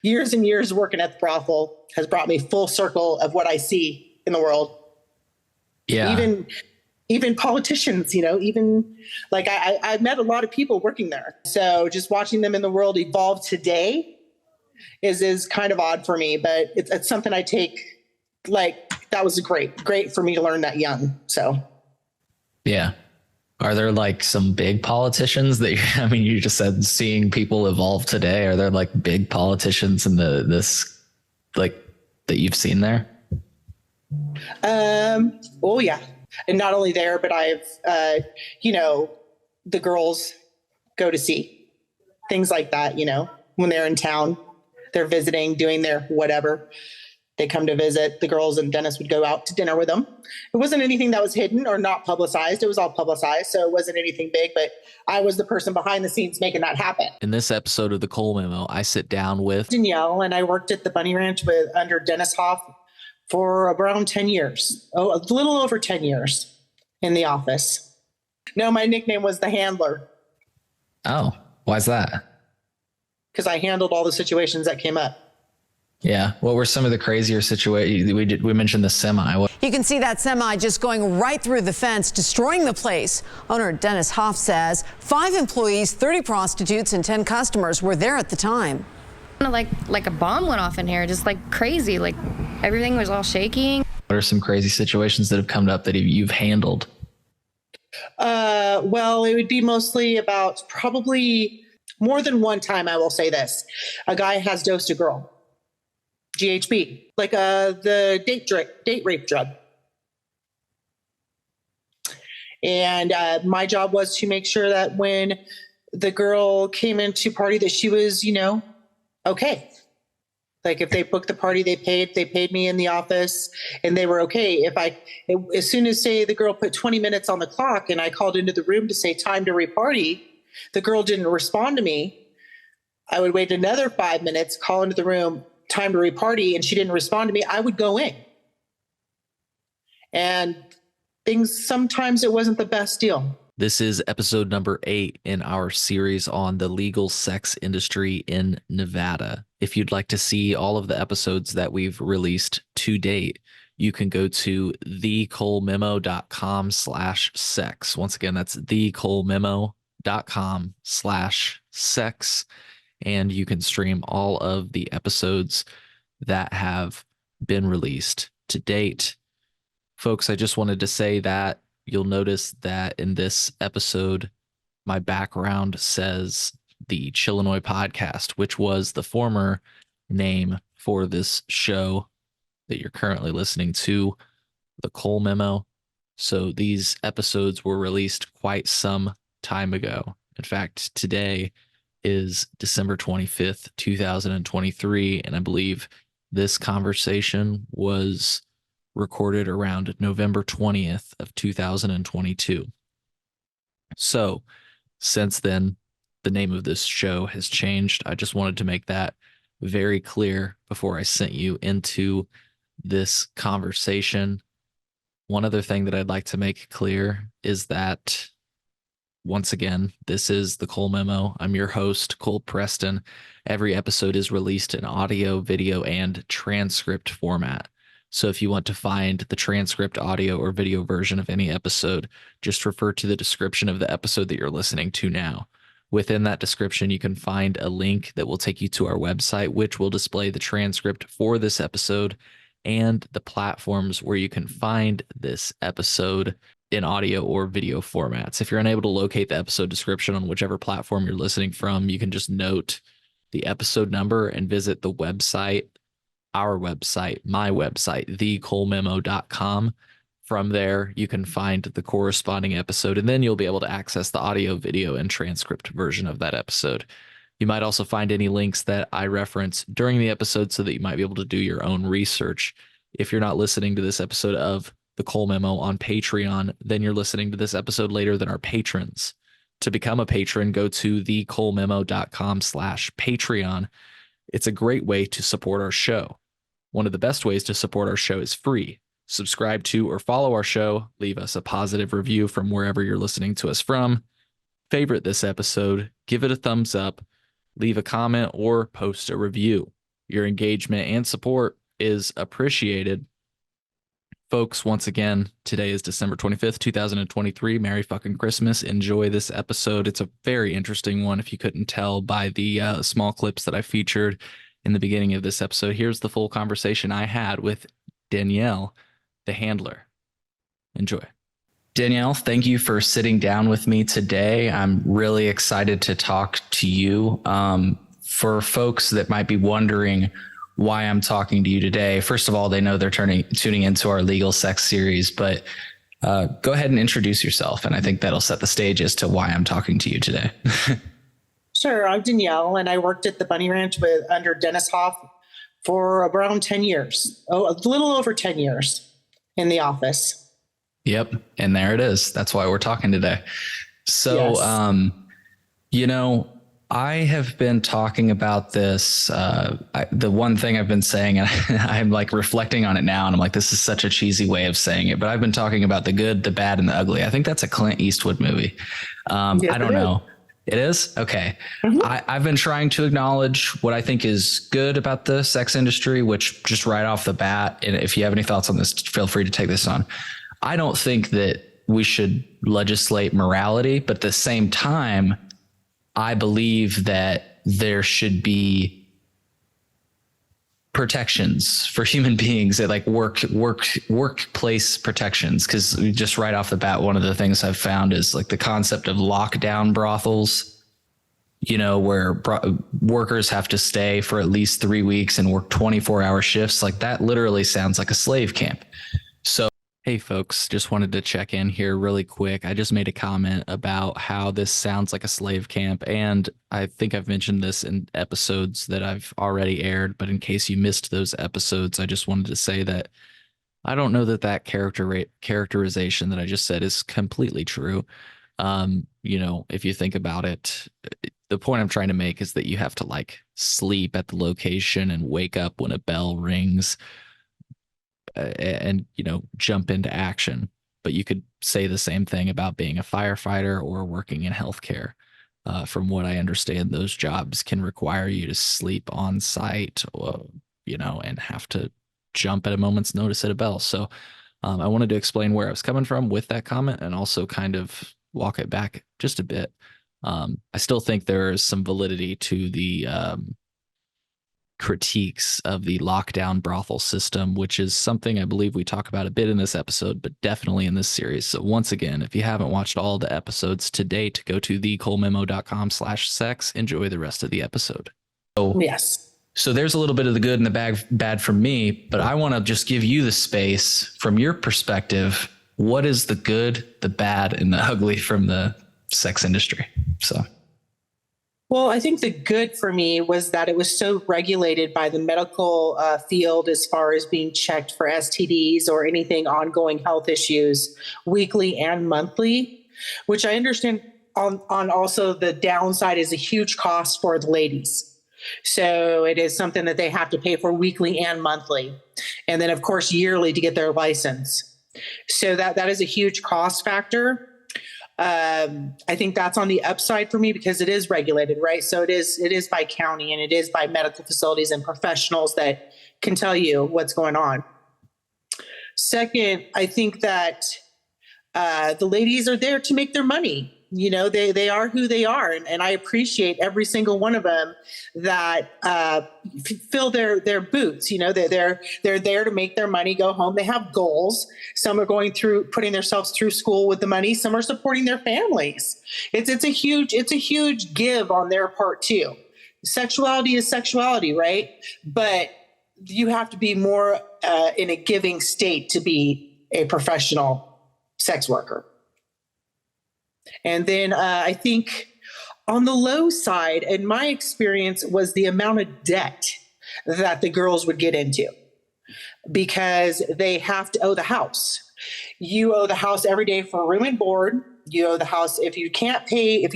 Years and years working at the brothel has brought me full circle of what I see in the world. Yeah. Even politicians, even like I met a lot of people working there. So just watching them in the world evolve today is kind of odd for me, but it's something I take, like, that was great for me to learn that young. So. Yeah. Are there like some big politicians that you just said seeing people evolve today? Are there like big politicians in this like that you've seen there? Oh yeah. And not only there, but I've, the girls go to see things like that, when they're in town, they're visiting, doing their whatever. They come to visit. The girls and Dennis would go out to dinner with them. It wasn't anything that was hidden or not publicized. It was all publicized. So it wasn't anything big, but I was the person behind the scenes making that happen. In this episode of the Cole Memo, I sit down with Denyelle, and I worked at the Bunny Ranch under Dennis Hoff for around 10 years. Oh, a little over 10 years in the office. No, my nickname was the handler. Oh, why's that? Because I handled all the situations that came up. Yeah. What were some of the crazier situations? We mentioned the semi. You can see that semi just going right through the fence, destroying the place. Owner Dennis Hoff says 5 employees, 30 prostitutes, and 10 customers were there at the time. Like a bomb went off in here, just like crazy. Like everything was all shaking. What are some crazy situations that have come up that you've handled? Well, it would be mostly about probably more than one time. I will say this. A guy has dosed a girl. GHB, like the date rape drug. And my job was to make sure that when the girl came into party that she was, okay. Like if they booked the party, they paid me in the office and they were okay. As soon as say the girl put 20 minutes on the clock and I called into the room to say time to reparty, the girl didn't respond to me. I would wait another 5 minutes, call into the room, time to reparty, and she didn't respond to me. I would go in. And sometimes it wasn't the best deal. This is episode number 8 in our series on the legal sex industry in Nevada. If you'd like to see all of the episodes that we've released to date, you can go to thecolememo.com/sex. Once again, that's thecolememo.com/sex. And you can stream all of the episodes that have been released to date. Folks, I just wanted to say that you'll notice that in this episode, my background says the Chillinois podcast, which was the former name for this show that you're currently listening to, the Cole Memo. So these episodes were released quite some time ago. In fact, today is December 25th, 2023, and I believe this conversation was recorded around November 20th of 2022. So since then, the name of this show has changed. I just wanted to make that very clear before I sent you into this conversation. One other thing that I'd like to make clear is that once again, this is the Cole Memo. I'm your host, Cole Preston. Every episode is released in audio, video, and transcript format. So if you want to find the transcript, audio, or video version of any episode, just refer to the description of the episode that you're listening to now. Within that description, you can find a link that will take you to our website, which will display the transcript for this episode and the platforms where you can find this episode in audio or video formats. If you're unable to locate the episode description on whichever platform you're listening from, you can just note the episode number and visit the website, our website, my website, thecolememo.com. From there, you can find the corresponding episode, and then you'll be able to access the audio, video, and transcript version of that episode. You might also find any links that I reference during the episode so that you might be able to do your own research. If you're not listening to this episode of the Cole Memo on Patreon, then you're listening to this episode later than our patrons. To become a patron, go to thecolememo.com/Patreon. It's a great way to support our show. One of the best ways to support our show is free. Subscribe to or follow our show, leave us a positive review from wherever you're listening to us from, favorite this episode, give it a thumbs up, leave a comment, or post a review. Your engagement and support is appreciated. Folks, once again, today is December 25th, 2023. Merry fucking Christmas. Enjoy this episode. It's a very interesting one, if you couldn't tell by the small clips that I featured in the beginning of this episode. Here's the full conversation I had with Denyelle, the handler. Enjoy. Denyelle, thank you for sitting down with me today. I'm really excited to talk to you. For folks that might be wondering why I'm talking to you today, first of all, they know they're tuning into our legal sex series, but go ahead and introduce yourself. And I think that'll set the stage as to why I'm talking to you today. Sure. I'm Denyelle, and I worked at the Bunny Ranch under Dennis Hoff for around 10 years. Oh, a little over 10 years in the office. Yep. And there it is. That's why we're talking today. So, yes. I have been talking about this. The one thing I've been saying, and I'm like reflecting on it now, and I'm like, this is such a cheesy way of saying it, but I've been talking about the good, the bad, and the ugly. I think that's a Clint Eastwood movie. Yes, I don't know. It is? Okay. Mm-hmm. I've been trying to acknowledge what I think is good about the sex industry, which just right off the bat, and if you have any thoughts on this, feel free to take this on. I don't think that we should legislate morality, but at the same time, I believe that there should be protections for human beings that like workplace protections. Cause just right off the bat, one of the things I've found is like the concept of lockdown brothels, where workers have to stay for at least 3 weeks and work 24-hour shifts. Like that literally sounds like a slave camp. So, hey folks, just wanted to check in here really quick. I just made a comment about how this sounds like a slave camp, and I think I've mentioned this in episodes that I've already aired, but in case you missed those episodes, I just wanted to say that I don't know that characterization that I just said is completely true. If you think about it, the point I'm trying to make is that you have to like sleep at the location and wake up when a bell rings. And jump into action. But you could say the same thing about being a firefighter or working in healthcare. From what I understand, those jobs can require you to sleep on site, and have to jump at a moment's notice at a bell. So I wanted to explain where I was coming from with that comment, and also kind of walk it back just a bit. I still think there is some validity to the critiques of the lockdown brothel system, which is something I believe we talk about a bit in this episode, but definitely in this series. So once again, if you haven't watched all the episodes to date, go to thecolememo.com/sex. Enjoy the rest of the episode. Yes. So there's a little bit of the good and the bad from me, but I want to just give you the space from your perspective. What is the good, the bad, and the ugly from the sex industry? Well, I think the good for me was that it was so regulated by the medical field as far as being checked for STDs or anything ongoing health issues weekly and monthly, which I understand on also the downside is a huge cost for the ladies. So it is something that they have to pay for weekly and monthly. And then, of course, yearly to get their license. So that is a huge cost factor. I think that's on the upside for me because it is regulated, right? So it is by county, and it is by medical facilities and professionals that can tell you what's going on. Second, I think that the ladies are there to make their money. They are who they are. And I appreciate every single one of them that fill their boots. They're there to make their money, go home. They have goals. Some are putting themselves through school with the money. Some are supporting their families. It's a huge give on their part too. Sexuality is sexuality, right? But you have to be more in a giving state to be a professional sex worker. And then I think on the low side, in my experience, was the amount of debt that the girls would get into because they have to owe the house. You owe the house every day for room and board. You owe the house if you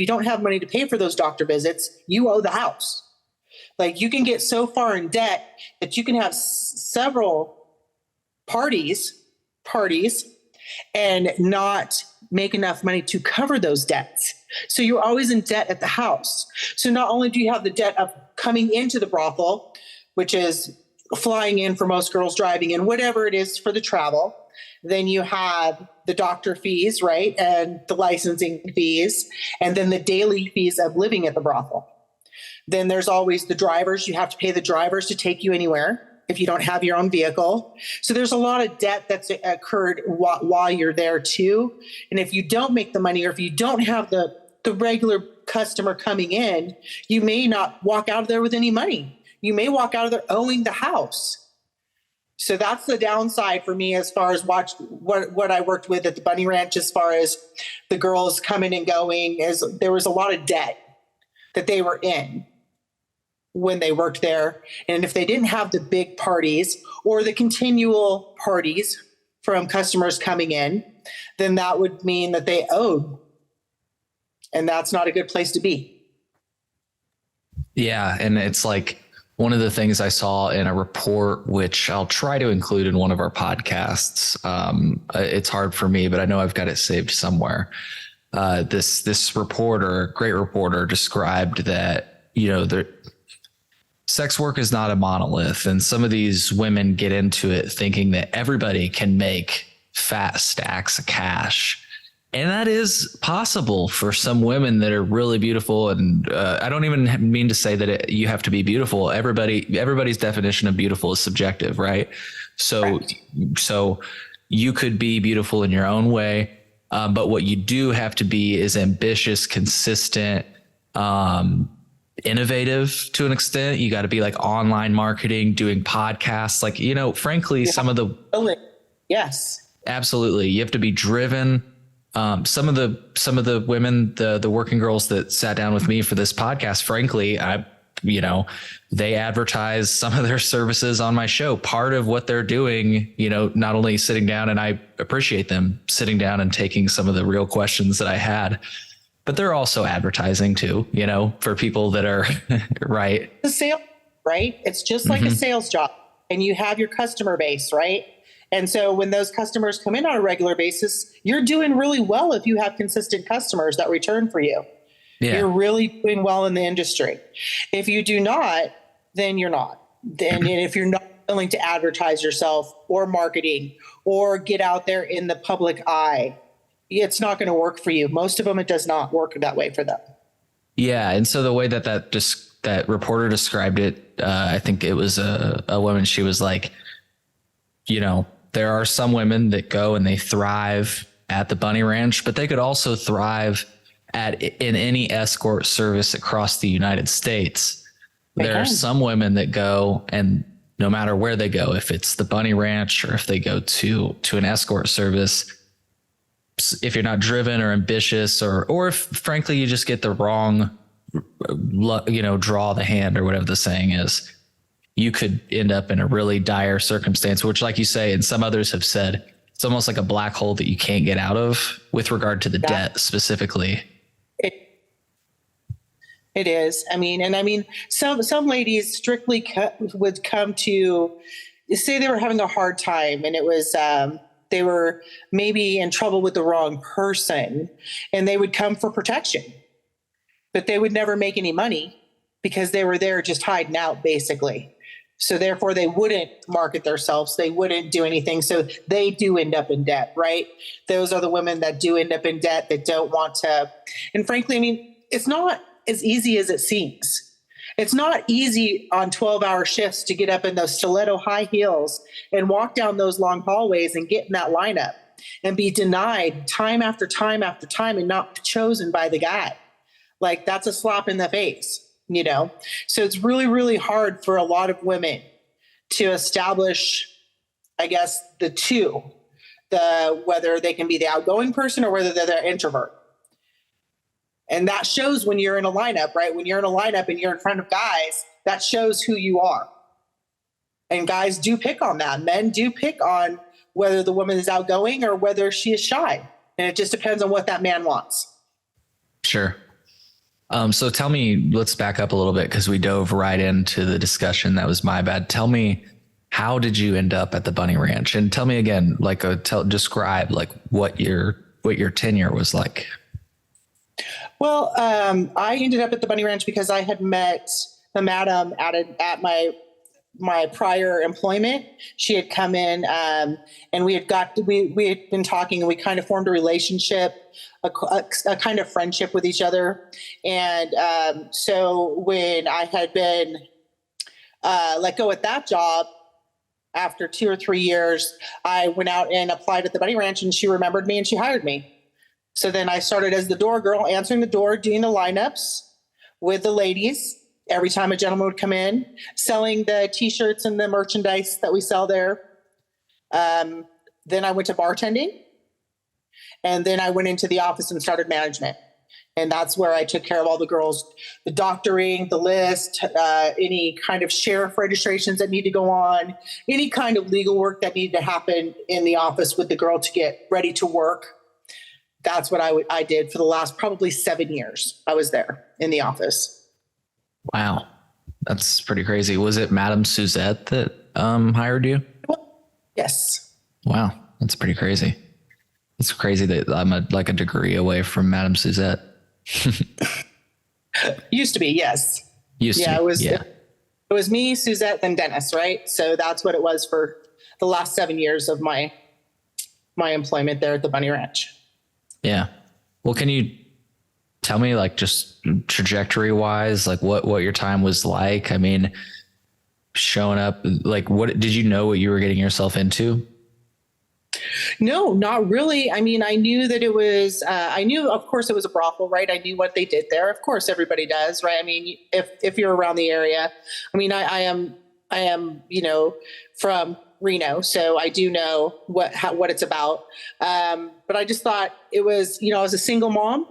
don't have money to pay for those doctor visits, you owe the house. Like you can get so far in debt that you can have several parties and not make enough money to cover those debts. So you're always in debt at the house. So not only do you have the debt of coming into the brothel, which is flying in for most girls, driving in, whatever it is for the travel. Then you have the doctor fees, right? And the licensing fees, and then the daily fees of living at the brothel. Then there's always the drivers. You have to pay the drivers to take you anywhere if you don't have your own vehicle. So there's a lot of debt that's occurred while you're there too. And if you don't make the money, or if you don't have the regular customer coming in, you may not walk out of there with any money. You may walk out of there owing the house. So that's the downside for me as far as what I worked with at the Bunny Ranch, as far as the girls coming and going, is there was a lot of debt that they were in when they worked there. And if they didn't have the big parties or the continual parties from customers coming in, then that would mean that they owed. And that's not a good place to be. Yeah. And it's like one of the things I saw in a report, which I'll try to include in one of our podcasts. It's hard for me, but I know I've got it saved somewhere. This reporter, great reporter, described that, sex work is not a monolith. And some of these women get into it thinking that everybody can make fat stacks of cash. And that is possible for some women that are really beautiful. And I don't even mean to say that you have to be beautiful. Everybody's definition of beautiful is subjective, right? So you could be beautiful in your own way. But what you do have to be is ambitious, consistent, innovative to an extent. You got to be like online marketing, doing podcasts, like, frankly, some of the, yes, absolutely. You have to be driven. Some of the women, the working girls that sat down with me for this podcast, frankly, they advertise some of their services on my show. Part of what they're doing, not only sitting down, and I appreciate them sitting down and taking some of the real questions that I had, but they're also advertising too, for people that are right. The sale, right? It's just like a sales job, and you have your customer base, right? And so when those customers come in on a regular basis, you're doing really well if you have consistent customers that return for you. Yeah. You're really doing well in the industry. If you do not, then you're not. And if you're not willing to advertise yourself or marketing or get out there in the public eye, it's not going to work for you. Most of them, it does not work that way for them. Yeah. And so the way that reporter described it, I think it was a woman, she was like, there are some women that go and they thrive at the Bunny Ranch, but they could also thrive in any escort service across the United States. There are some women that go, and no matter where they go, if it's the Bunny Ranch or if they go to an escort service, if you're not driven or ambitious, or if frankly you just get the wrong, draw the hand or whatever the saying is, you could end up in a really dire circumstance, which, like you say, and some others have said, it's almost like a black hole that you can't get out of with regard to the debt specifically. It is. Some ladies strictly would come to say they were having a hard time, and it was, they were maybe in trouble with the wrong person, and they would come for protection, but they would never make any money because they were there just hiding out, basically. So therefore they wouldn't market themselves. They wouldn't do anything. So they do end up in debt, right? Those are the women that do end up in debt, that don't want to. And frankly, it's not as easy as it seems. It's not easy on 12-hour shifts to get up in those stiletto high heels and walk down those long hallways and get in that lineup and be denied time after time after time and not chosen by the guy. Like, that's a slap in the face. So it's really, really hard for a lot of women to establish, I guess, whether they can be the outgoing person or whether they're the introvert. And that shows when you're in a lineup, right? When you're in a lineup and you're in front of guys, that shows who you are. And guys do pick on that. Men do pick on whether the woman is outgoing or whether she is shy. And it just depends on what that man wants. Sure. So tell me, let's back up a little bit because we dove right into the discussion. That was my bad. Tell me, how did you end up at the Bunny Ranch? And tell me again, describe what your tenure was like. Well, I ended up at the Bunny Ranch because I had met the madam at my my prior employment. She had come in, and we had been talking, and we kind of formed a relationship, a kind of friendship with each other. And so when I had been let go at that job, after 2 or 3 years, I went out and applied at the Bunny Ranch, and she remembered me and she hired me. So then I started as the door girl, answering the door, doing the lineups with the ladies every time a gentleman would come in, selling the T-shirts and the merchandise that we sell there. Then I went to bartending, and then I went into the office and started management. And that's where I took care of all the girls, the doctoring, the list, any kind of sheriff registrations that need to go on, any kind of legal work that needed to happen in the office with the girl to get ready to work. That's what I did for the last probably 7 years. I was there in the office. Wow. That's pretty crazy. Was it Madame Suzette that hired you? Yes. Wow. That's pretty crazy. It's crazy that I'm a degree away from Madame Suzette. Used to be, yes. It was me, Suzette, then Dennis, right? So that's what it was for the last 7 years of my employment there at the Bunny Ranch. Yeah. Well, can you tell me, like, just trajectory wise, like what your time was like? I mean, showing up, like, what did you know what you were getting yourself into? No, not really. I mean, I knew that it was, I knew, of course, it was a brothel, right? I knew what they did there. Of course, everybody does, right? I mean, if you're around the area, I mean, I am, from Reno, so I do know what it's about. But I just thought it was, I was a single mom.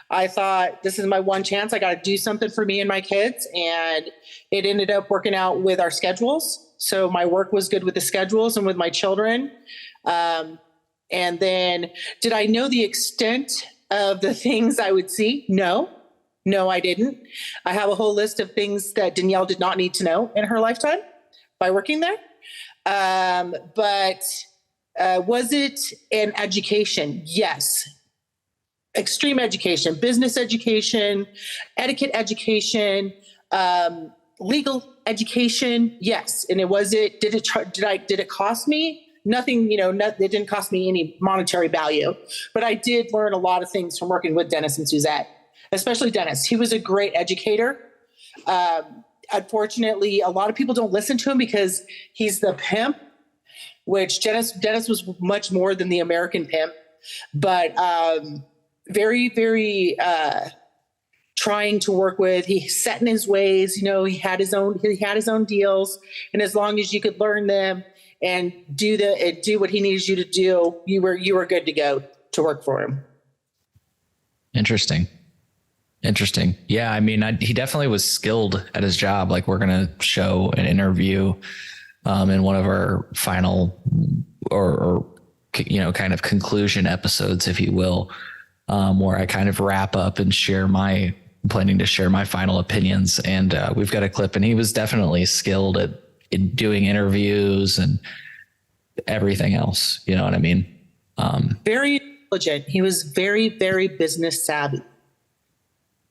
I thought, this is my one chance. I got to do something for me and my kids. And it ended up working out with our schedules. So my work was good with the schedules and with my children. And then did I know the extent of the things I would see? No, I didn't. I have a whole list of things that Denyelle did not need to know in her lifetime by working there. But was it an education? Yes. Extreme education, business education, etiquette education, legal education. Yes. And did it cost me? Nothing, it didn't cost me any monetary value, but I did learn a lot of things from working with Dennis and Suzette, especially Dennis. He was a great educator. Unfortunately, a lot of people don't listen to him because he's the pimp, which Dennis was much more than the American pimp, but, very, very, trying to work with. He set in his ways, he had his own deals. And as long as you could learn them and do what he needs you to do, you were good to go to work for him. Interesting. Yeah. I mean, he definitely was skilled at his job. Like, we're going to show an interview, in one of our final or kind of conclusion episodes, if you will, where I kind of wrap up and planning to share my final opinions. And we've got a clip, and he was definitely skilled in doing interviews and everything else. You know what I mean? Very intelligent. He was very, very business savvy.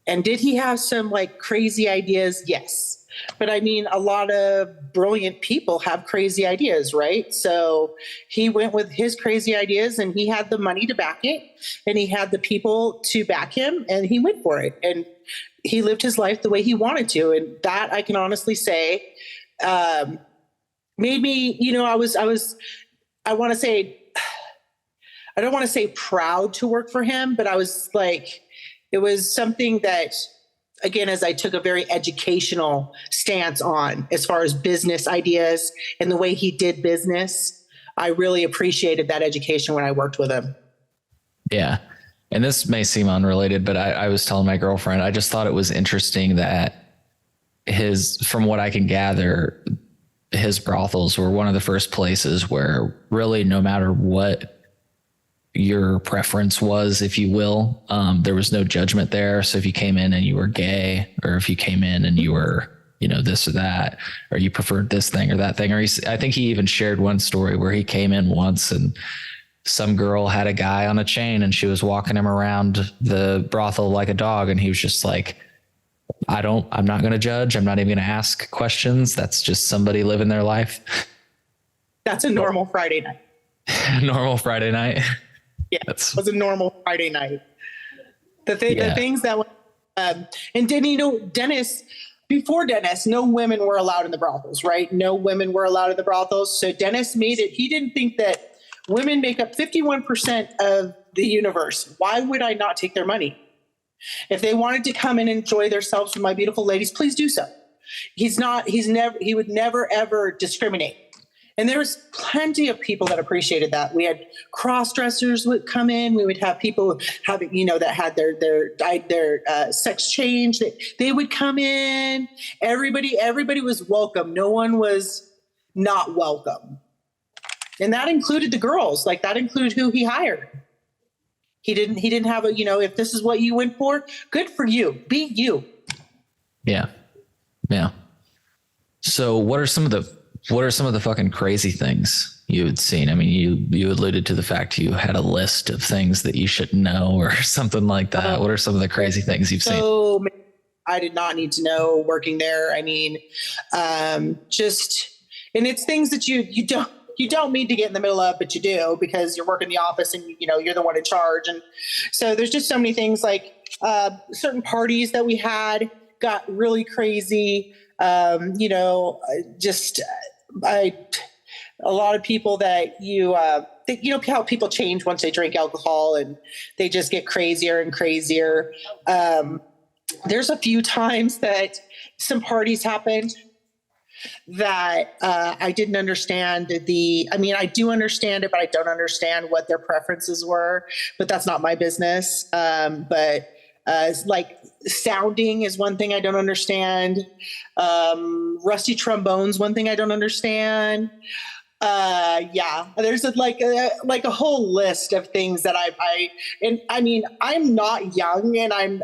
And did he have some crazy ideas? Yes. But I mean, a lot of brilliant people have crazy ideas, right? So he went with his crazy ideas, and he had the money to back it, and he had the people to back him, and he went for it. And he lived his life the way he wanted to. And that, I can honestly say, made me, I want to say, I don't want to say proud to work for him, but I was it was something that, again, as I took a very educational stance on as far as business ideas and the way he did business, I really appreciated that education when I worked with him. Yeah. And this may seem unrelated, but I was telling my girlfriend, I just thought it was interesting that from what I can gather, his brothels were one of the first places where really, no matter what your preference was, if you will, there was no judgment there. So if you came in and you were gay, or if you came in and you were, this or that, or you preferred this thing or that thing, or I think he even shared one story where he came in once and some girl had a guy on a chain and she was walking him around the brothel like a dog. And he was just like, I'm not going to judge. I'm not even going to ask questions. That's just somebody living their life. That's a normal Friday night. Normal Friday night. Yeah, it was a normal Friday night. The things that, and then, you know, before Dennis, no women were allowed in the brothels, right? No women were allowed in the brothels. So Dennis made it. He didn't think that women make up 51% of the universe. Why would I not take their money? If they wanted to come and enjoy themselves with my beautiful ladies, please do so. He would never, ever discriminate. And there was plenty of people that appreciated that. We had cross-dressers would come in. We would have people having, you know, that had their sex change. They would come in. Everybody was welcome. No one was not welcome. And that included the girls. Like, that included who he hired. He didn't have a, you know, if this is what you went for, good for you. Be you. Yeah. Yeah. So what are some of the fucking crazy things you had seen? I mean, you alluded to the fact you had a list of things that you should know or something like that. What are some of the crazy things you've seen? I did not need to know working there. I mean, and it's things that you don't need to get in the middle of, but you do, because you're working the office and, you know, you're the one in charge. And so there's just so many things, like certain parties that we had got really crazy. You know, a lot of people that you know how people change once they drink alcohol, and they just get crazier and crazier. There's a few times that some parties happened that I didn't understand I do understand it, but I don't understand what their preferences were, but that's not my business. Like sounding is one thing I don't understand. Rusty trombones, one thing I don't understand. There's a whole list of things that I'm not young, and I'm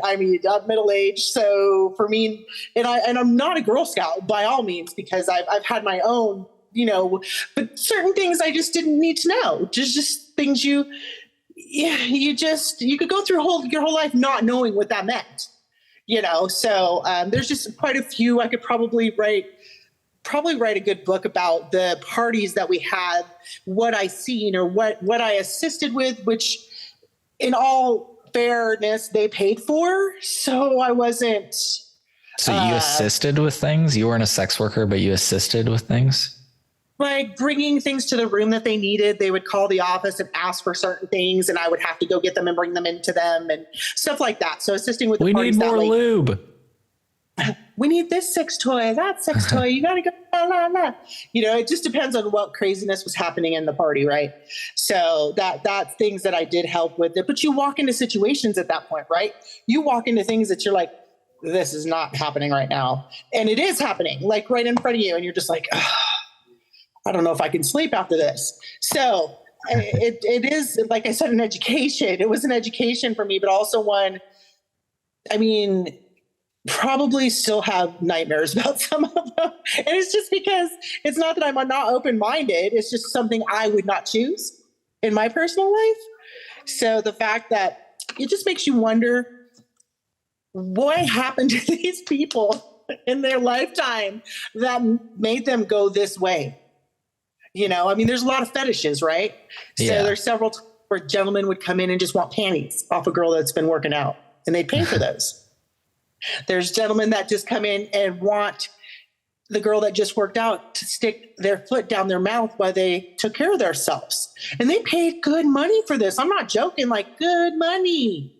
middle-aged. So for me, and I'm not a Girl Scout by all means, because I've had my own, you know, but certain things I just didn't need to know. Just things you could go through your whole life not knowing what that meant, you know? So, there's just quite a few. I could probably write a good book about the parties that we had, what I seen or what I assisted with, which in all fairness, they paid for. So I wasn't. So you assisted with things? You weren't a sex worker, but you assisted with things? Like bringing things to the room that they needed. They would call the office and ask for certain things, and I would have to go get them and bring them into them and stuff like that. So assisting with the parties. We need more lube. We need this sex toy, that sex toy. You got to go, blah, blah, blah. You know, it just depends on what craziness was happening in the party, right? So that's things that I did help with it. But you walk into situations at that point, right? You walk into things that you're like, this is not happening right now. And it is happening, like right in front of you. And you're just like, I don't know if I can sleep after this. So it is, like I said, an education. It was an education for me, but also one, I mean, probably still have nightmares about some of them. And it's just because it's not that I'm not open-minded. It's just something I would not choose in my personal life. So the fact that it just makes you wonder what happened to these people in their lifetime that made them go this way. You know, I mean, there's a lot of fetishes, right? So there's several times where gentlemen would come in and just want panties off a girl that's been working out, and they pay for those. There's gentlemen that just come in and want the girl that just worked out to stick their foot down their mouth while they took care of themselves. And they paid good money for this. I'm not joking, like good money.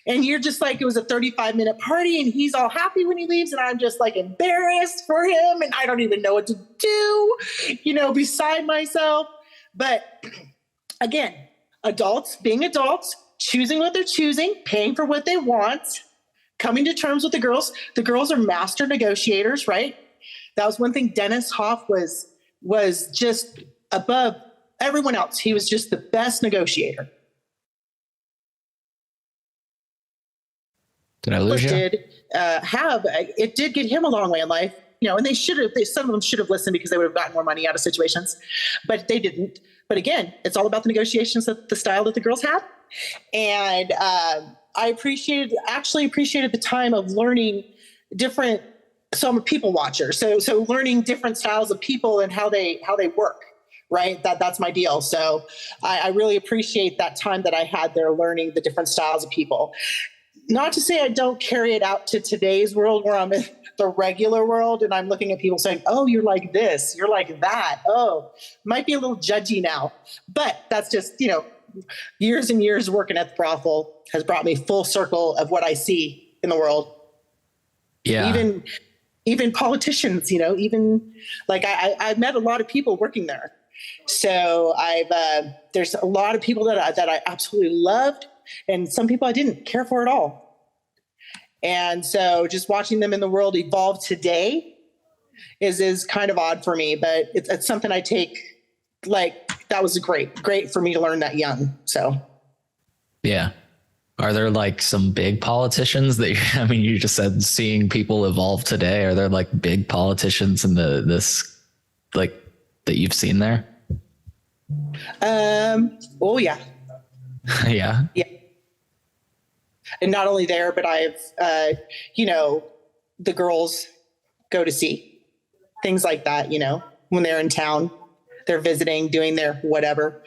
And you're just like, it was a 35-minute party and he's all happy when he leaves. And I'm just like embarrassed for him. And I don't even know what to do, you know, beside myself. But again, adults being adults, choosing what they're choosing, paying for what they want, coming to terms with the girls. The girls are master negotiators, right? That was one thing. Dennis Hoff was just above everyone else. He was just the best negotiator. Did I lose you? It did get him a long way in life, you know, and some of them should have listened because they would have gotten more money out of situations, but they didn't. But again, it's all about the negotiations, the style that the girls had. And I appreciated the time of learning different. So I'm a people watcher. So learning different styles of people and how they work. Right. That's my deal. So I really appreciate that time that I had there learning the different styles of people. Not to say I don't carry it out to today's world where I'm in the regular world and I'm looking at people saying, oh, you're like this, you're like that. Oh, might be a little judgy now, but that's just, years and years working at the brothel has brought me full circle of what I see in the world. Yeah. Even politicians, even like I've met a lot of people working there. So there's a lot of people that I absolutely loved, and some people I didn't care for at all. And so just watching them in the world evolve today is kind of odd for me, but it's something I take, like, that was great for me to learn that young. So. Yeah. Are there like some big politicians that you just said seeing people evolve today? Are there like big politicians in this like that you've seen there? Oh yeah. Yeah. Yeah. And not only there, but I've, the girls go to see things like that, when they're in town, they're visiting, doing their whatever.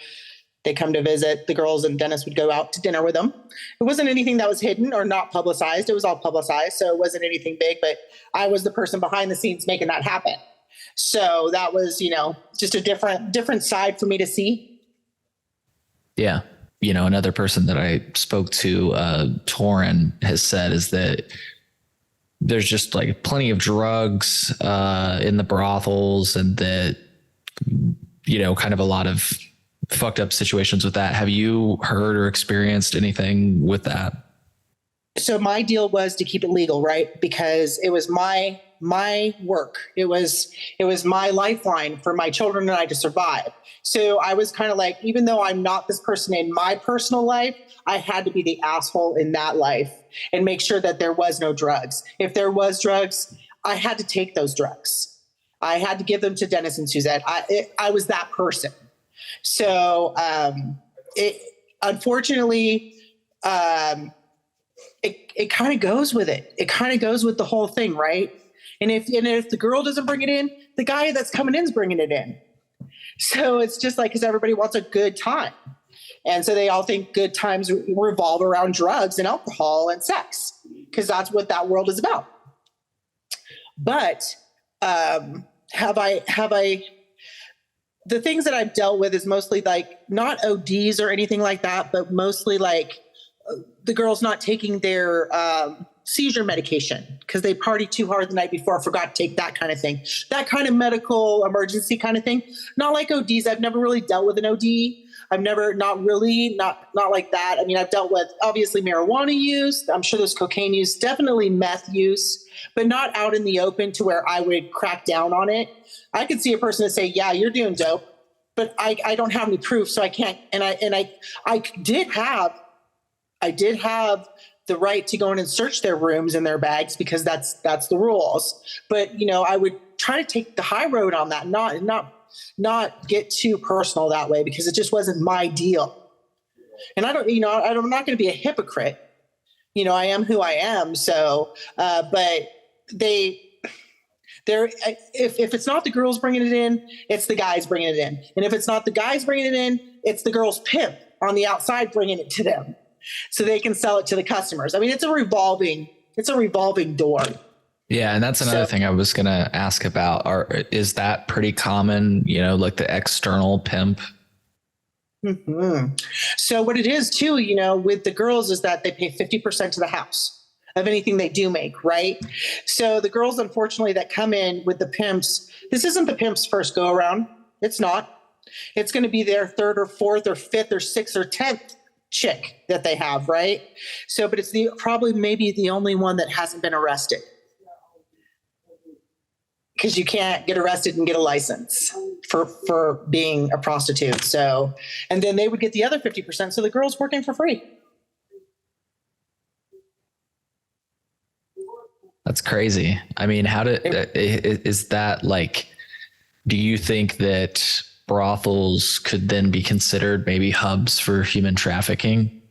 They come to visit the girls, and Dennis would go out to dinner with them. It wasn't anything that was hidden or not publicized. It was all publicized. So it wasn't anything big, but I was the person behind the scenes making that happen. So that was, just a different side for me to see. Yeah. Another person that I spoke to, Torin, has said is that there's just like plenty of drugs in the brothels, and that, kind of a lot of fucked up situations with that. Have you heard or experienced anything with that? So my deal was to keep it legal, right? Because it was my work. It was my lifeline for my children and I to survive. So I was kind of like, even though I'm not this person in my personal life, I had to be the asshole in that life and make sure that there was no drugs. If there was drugs, I had to take those drugs. I had to give them to Dennis and Suzette. I was that person. So unfortunately, it kind of goes with it. It kind of goes with the whole thing, right? And if the girl doesn't bring it in, the guy that's coming in is bringing it in. So it's just like, because everybody wants a good time. And so they all think good times revolve around drugs and alcohol and sex, because that's what that world is about. But have I the things that I've dealt with is mostly like not ODs or anything like that, but mostly like the girls not taking their seizure medication because they partied too hard the night before, forgot to take that kind of thing. That kind of medical emergency kind of thing. Not like ODs. I've never really dealt with an OD. I've never, not like that. I mean, I've dealt with obviously marijuana use. I'm sure there's cocaine use, definitely meth use, but not out in the open to where I would crack down on it. I could see a person and say, yeah, you're doing dope, but I don't have any proof. So I can't. And I did have the right to go in and search their rooms and their bags because that's the rules. But, I would try to take the high road on that, not get too personal that way, because it just wasn't my deal. And I'm not going to be a hypocrite. I am who I am. So, but if it's not the girls bringing it in, it's the guys bringing it in. And if it's not the guys bringing it in, it's the girls' pimp on the outside bringing it to them so they can sell it to the customers. I mean, it's a revolving door. Yeah. And that's another thing I was going to ask about. Is that pretty common, like the external pimp? Mm-hmm. So what it is too, with the girls is that they pay 50% to the house of anything they do make, right? So the girls, unfortunately, that come in with the pimps, this isn't the pimp's first go around. It's not. It's going to be their third or fourth or fifth or sixth or 10th chick that they have, right? So, but it's probably maybe the only one that hasn't been arrested, because you can't get arrested and get a license for being a prostitute. So, and then they would get the other 50%. So the girl's working for free. That's crazy. I mean, is that like, do you think that brothels could then be considered maybe hubs for human trafficking?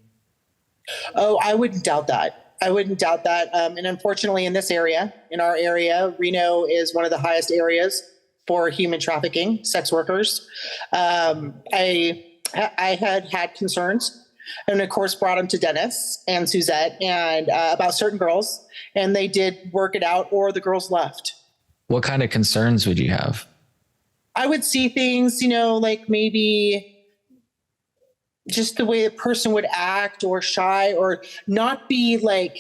Oh, I wouldn't doubt that. I wouldn't doubt that. And unfortunately, in our area, Reno is one of the highest areas for human trafficking, sex workers. I had concerns, and of course brought them to Dennis and Suzette and about certain girls, and they did work it out, or the girls left. What kind of concerns would you have? I would see things, like maybe just the way the person would act, or shy, or not be like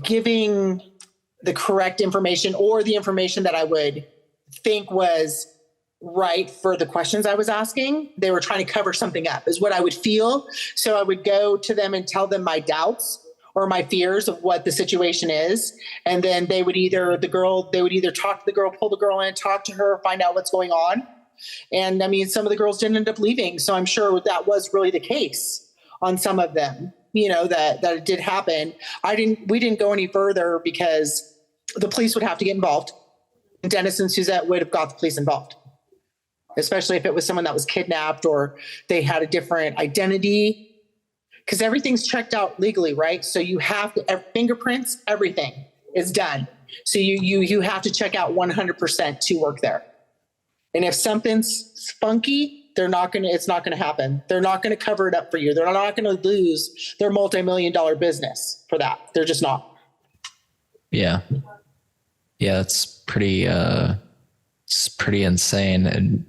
giving the correct information, or the information that I would think was right for the questions I was asking. They were trying to cover something up, is what I would feel. So I would go to them and tell them my doubts or my fears of what the situation is. And then they would either talk to the girl, pull the girl in, talk to her, find out what's going on. And I mean, some of the girls didn't end up leaving. So I'm sure that was really the case on some of them, that it did happen. We didn't go any further because the police would have to get involved. And Dennis and Suzette would have got the police involved, especially if it was someone that was kidnapped or they had a different identity, because everything's checked out legally, right? So you have to, fingerprints, everything is done. So you have to check out 100% to work there. And if something's funky, it's not going to happen. They're not going to cover it up for you. They're not going to lose their multi-million-dollar business for that. They're just not. Yeah. Yeah. It's pretty insane. And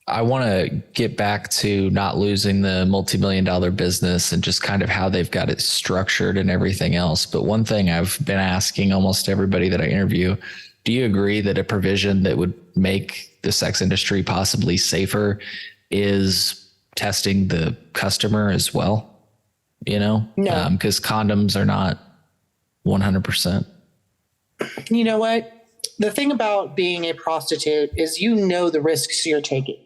I want to get back to not losing the multi-million-dollar business and just kind of how they've got it structured and everything else. But one thing I've been asking almost everybody that I interview, do you agree that a provision that would make the sex industry possibly safer is testing the customer as well? No. Because condoms are not 100%. You know what? The thing about being a prostitute is the risks you're taking,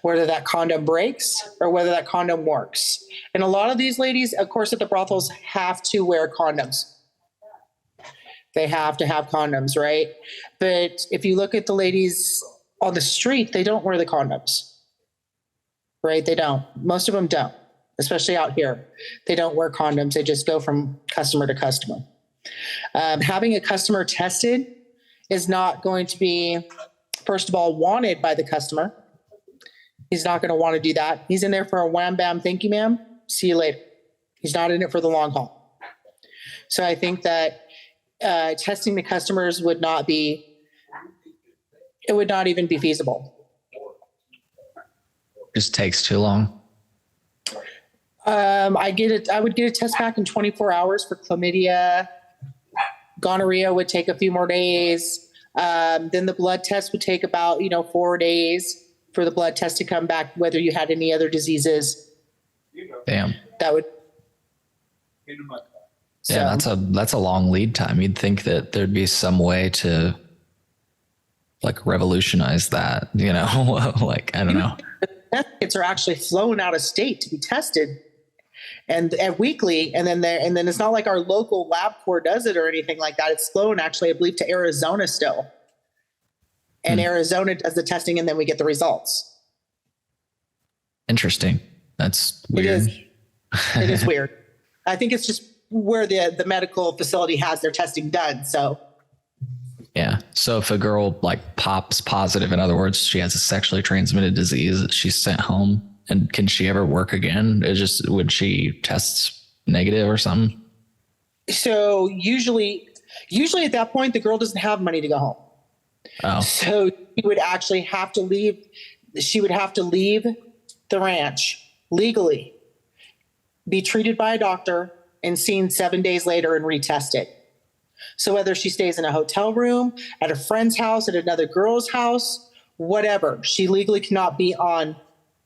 whether that condom breaks or whether that condom works. And a lot of these ladies, of course, at the brothels have to wear condoms. They have to have condoms, right? But if you look at the ladies on the street, they don't wear the condoms, right? They don't. Most of them don't, especially out here. They don't wear condoms. They just go from customer to customer. Having a customer tested is not going to be, first of all, wanted by the customer. He's not going to want to do that. He's in there for a wham, bam, thank you, ma'am. See you later. He's not in it for the long haul. So I think that testing the customers would not even be feasible. Just takes too long. I would get a test back in 24 hours for chlamydia. Gonorrhea would take a few more days. Then the blood test would take about, 4 days for the blood test to come back, whether you had any other diseases. Damn. That would. Yeah, that's a long lead time. You'd think that there'd be some way to like revolutionize that, like, I don't know. Kits are actually flown out of state to be tested and weekly. And then it's not like our local LabCorp does it or anything like that. It's flown actually, I believe, to Arizona still. And Arizona does the testing and then we get the results. Interesting. That's weird. It is weird. I think it's just where the medical facility has their testing done. So. Yeah. So if a girl like pops positive, in other words, she has a sexually transmitted disease, she's sent home, and can she ever work again? Would she test negative or something? So usually at that point, the girl doesn't have money to go home. Oh. So she would actually have to leave. She would have to leave the ranch legally, be treated by a doctor, and seen 7 days later and retested. So whether she stays in a hotel room, at a friend's house, at another girl's house, whatever, she legally cannot be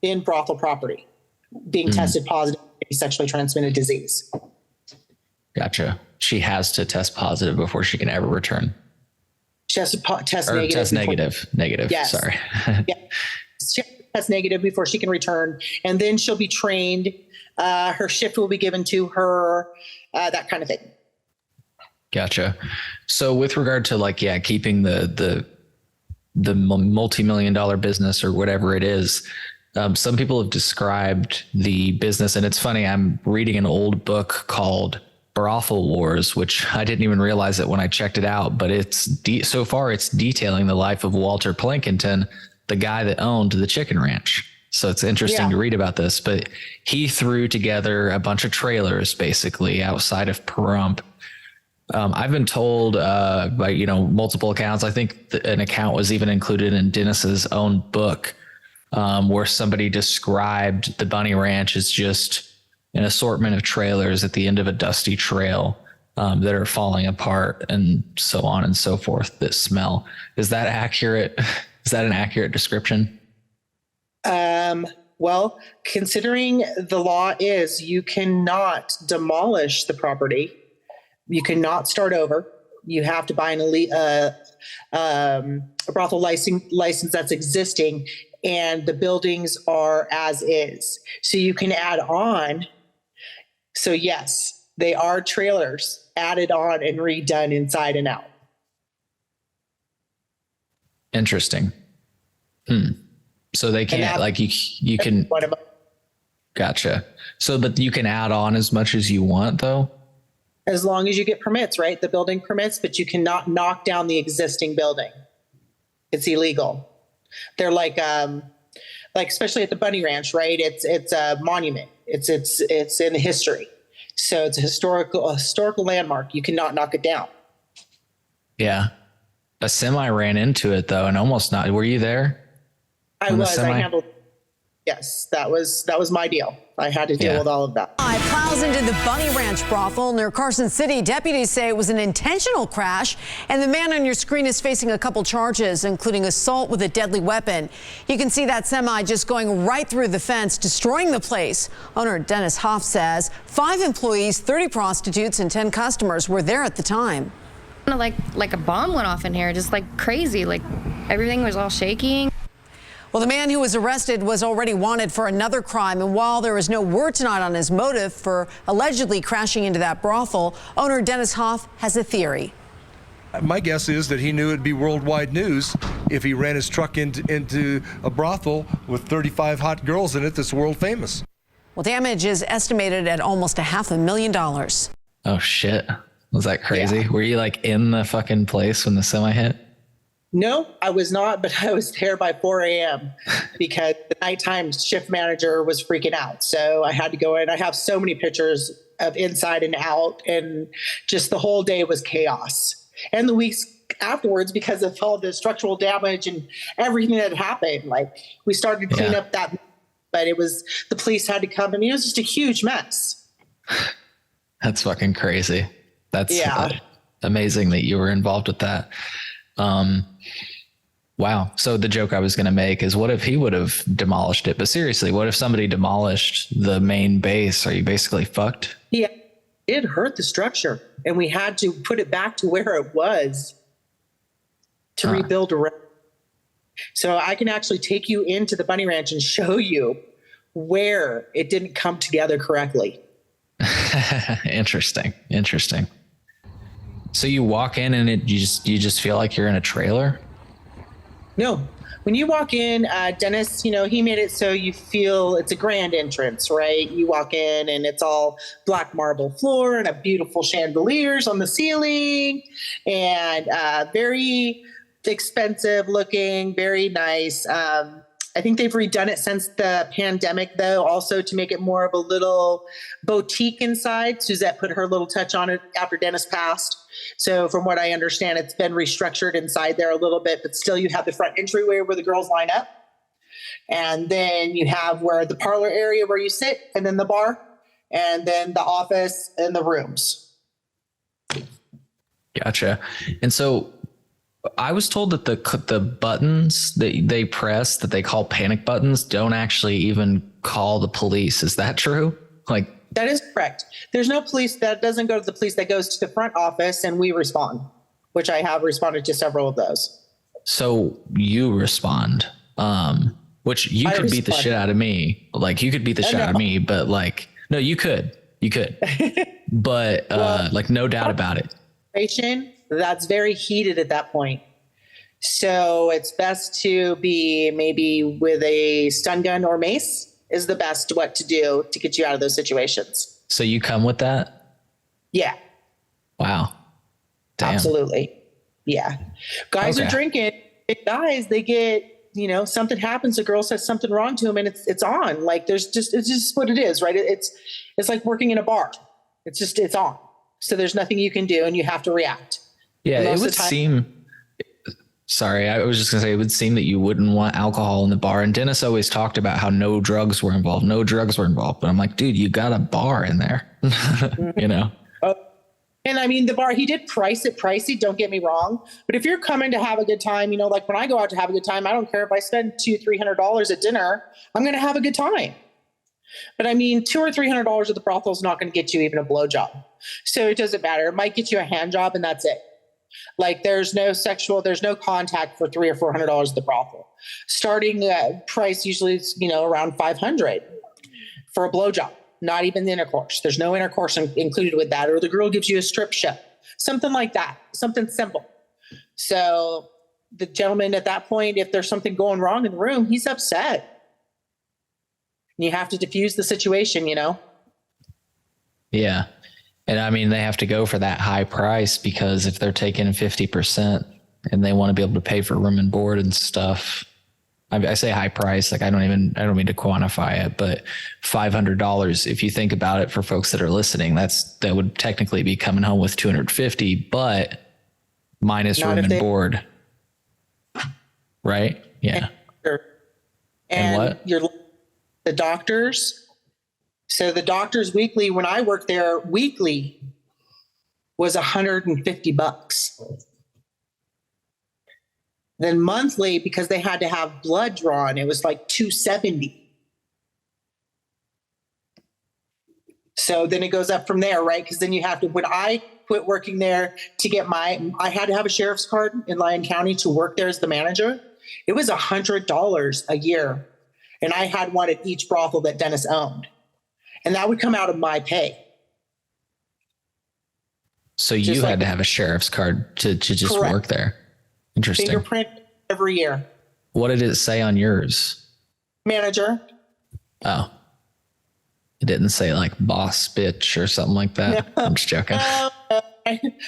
in brothel property being tested positive for a sexually transmitted disease. Gotcha. She has to test positive before she can ever return. She has to test negative. Test negative. Yes. Sorry. Yeah. She has to test negative before she can return. And then she'll be trained. Her shift will be given to her, that kind of thing. Gotcha. So with regard to keeping the multi-million-dollar business or whatever it is, Some people have described the business, and it's funny. I'm reading an old book called Brothel Wars, which I didn't even realize it when I checked it out, but so far it's detailing the life of Walter Plankinton, the guy that owned the chicken ranch. So it's interesting to read about this, but he threw together a bunch of trailers basically outside of Pahrump. I've been told by, multiple accounts. I think an account was even included in Dennis's own book, where somebody described the Bunny Ranch as just an assortment of trailers at the end of a dusty trail that are falling apart and so on and so forth that smell. Is that accurate? Is that an accurate description? Well, considering the law is you cannot demolish the property, you cannot start over. You have to buy a brothel license that's existing, and the buildings are as is. So you can add on. So yes, they are trailers added on and redone inside and out. Interesting. So they can't, like, you can. Gotcha. So that you can add on as much as you want, though? As long as you get permits, right? The building permits, but you cannot knock down the existing building. It's illegal. They're like especially at the Bunny Ranch, right? It's a monument. It's in history. So it's a historical landmark. You cannot knock it down. Yeah. A semi ran into it though, and almost not. Were you there? I handled. Yes, that was my deal. I had to deal with all of that. Plows into the Bunny Ranch brothel near Carson City. Deputies say it was an intentional crash, and the man on your screen is facing a couple charges, including assault with a deadly weapon. You can see that semi just going right through the fence, destroying the place. Owner Dennis Hoff says 5 employees, 30 prostitutes, and 10 customers were there at the time. Like a bomb went off in here, just like crazy. Like everything was all shaking. Well, the man who was arrested was already wanted for another crime, and while there is no word tonight on his motive for allegedly crashing into that brothel, owner Dennis Hoff has a theory. My guess is that he knew it'd be worldwide news if he ran his truck into a brothel with 35 hot girls in it that's world famous. Well, damage is estimated at almost $500,000. Oh, shit. Was that crazy? Yeah. Were you like in the fucking place when the semi hit? No, I was not, but I was there by 4 a.m. because the nighttime shift manager was freaking out. So I had to go in. I have so many pictures of inside and out, and just the whole day was chaos. And the weeks afterwards, because of all the structural damage and everything that happened, like we started to clean up that, but the police had to come. I mean, it was just a huge mess. That's fucking crazy. That's amazing that you were involved with that. Wow. So the joke I was going to make is, what if he would have demolished it? But seriously, what if somebody demolished the main base? Are you basically fucked? Yeah, it hurt the structure, and we had to put it back to where it was to rebuild around. So I can actually take you into the Bunny Ranch and show you where it didn't come together correctly. Interesting. So you walk in and you just feel like you're in a trailer? No. When you walk in, Dennis, he made it so you feel it's a grand entrance, right? You walk in and it's all black marble floor and a beautiful chandeliers on the ceiling, and very expensive looking, very nice. I think they've redone it since the pandemic, though, also to make it more of a little boutique inside. Suzette put her little touch on it after Dennis passed. So from what I understand, it's been restructured inside there a little bit, but still you have the front entryway where the girls line up. And then you have where the parlor area where you sit, and then the bar, and then the office and the rooms. Gotcha. And so I was told that the buttons that they press that they call panic buttons don't actually even call the police. Is that true? That is correct. There's no police. That doesn't go to the police. That goes to the front office, and we respond, which I have responded to several of those. So you respond, which you could beat the shit out of me. Like you could beat the shit out of me, but no, you could, but no doubt about it. That's very heated at that point. So it's best to be maybe with a stun gun or mace is the best what to do to get you out of those situations. So you come with that? Yeah. Wow. Damn. Absolutely. Yeah. Guys Okay. are drinking. Guys, they get, something happens. A girl says something wrong to him and it's on. Like it's just what it is, right? It's like working in a bar. It's on. So there's nothing you can do and you have to react. Yeah, it would seem. Sorry, I was just gonna say it would seem that you wouldn't want alcohol in the bar. And Dennis always talked about how no drugs were involved. But I'm like, dude, you got a bar in there, And I mean, the bar, he did price it pricey, don't get me wrong. But if you're coming to have a good time, like when I go out to have a good time, I don't care if I spend $200-$300 at dinner, I'm going to have a good time. But I mean, $200 or $300 at the brothel is not going to get you even a blowjob. So it doesn't matter. It might get you a hand job and that's it. Like there's no contact for $300 or $400 at the brothel. Starting price usually is, around $500 for a blowjob. Not even the intercourse. There's no intercourse included with that. Or the girl gives you a strip show, something like that, something simple. So the gentleman at that point, if there's something going wrong in the room, he's upset. And you have to diffuse the situation, Yeah. And I mean, they have to go for that high price because if they're taking 50% and they want to be able to pay for room and board and stuff, I say high price, like I don't mean to quantify it, but $500, if you think about it for folks that are listening, that would technically be coming home with $250, but minus room and board. Right? Yeah. And what? The doctors. So the doctors weekly, when I worked there, weekly was $150. Then monthly, because they had to have blood drawn, it was like $270. So then it goes up from there, right? Because then you have to, when I quit working there to get I had to have a sheriff's card in Lyon County to work there as the manager. It was $100 a year. And I had one at each brothel that Dennis owned. And that would come out of my pay. So you had to have a sheriff's card to just Correct. Work there. Interesting. Fingerprint every year. What did it say on yours? Manager. Oh. It didn't say like boss bitch or something like that. No. I'm just joking.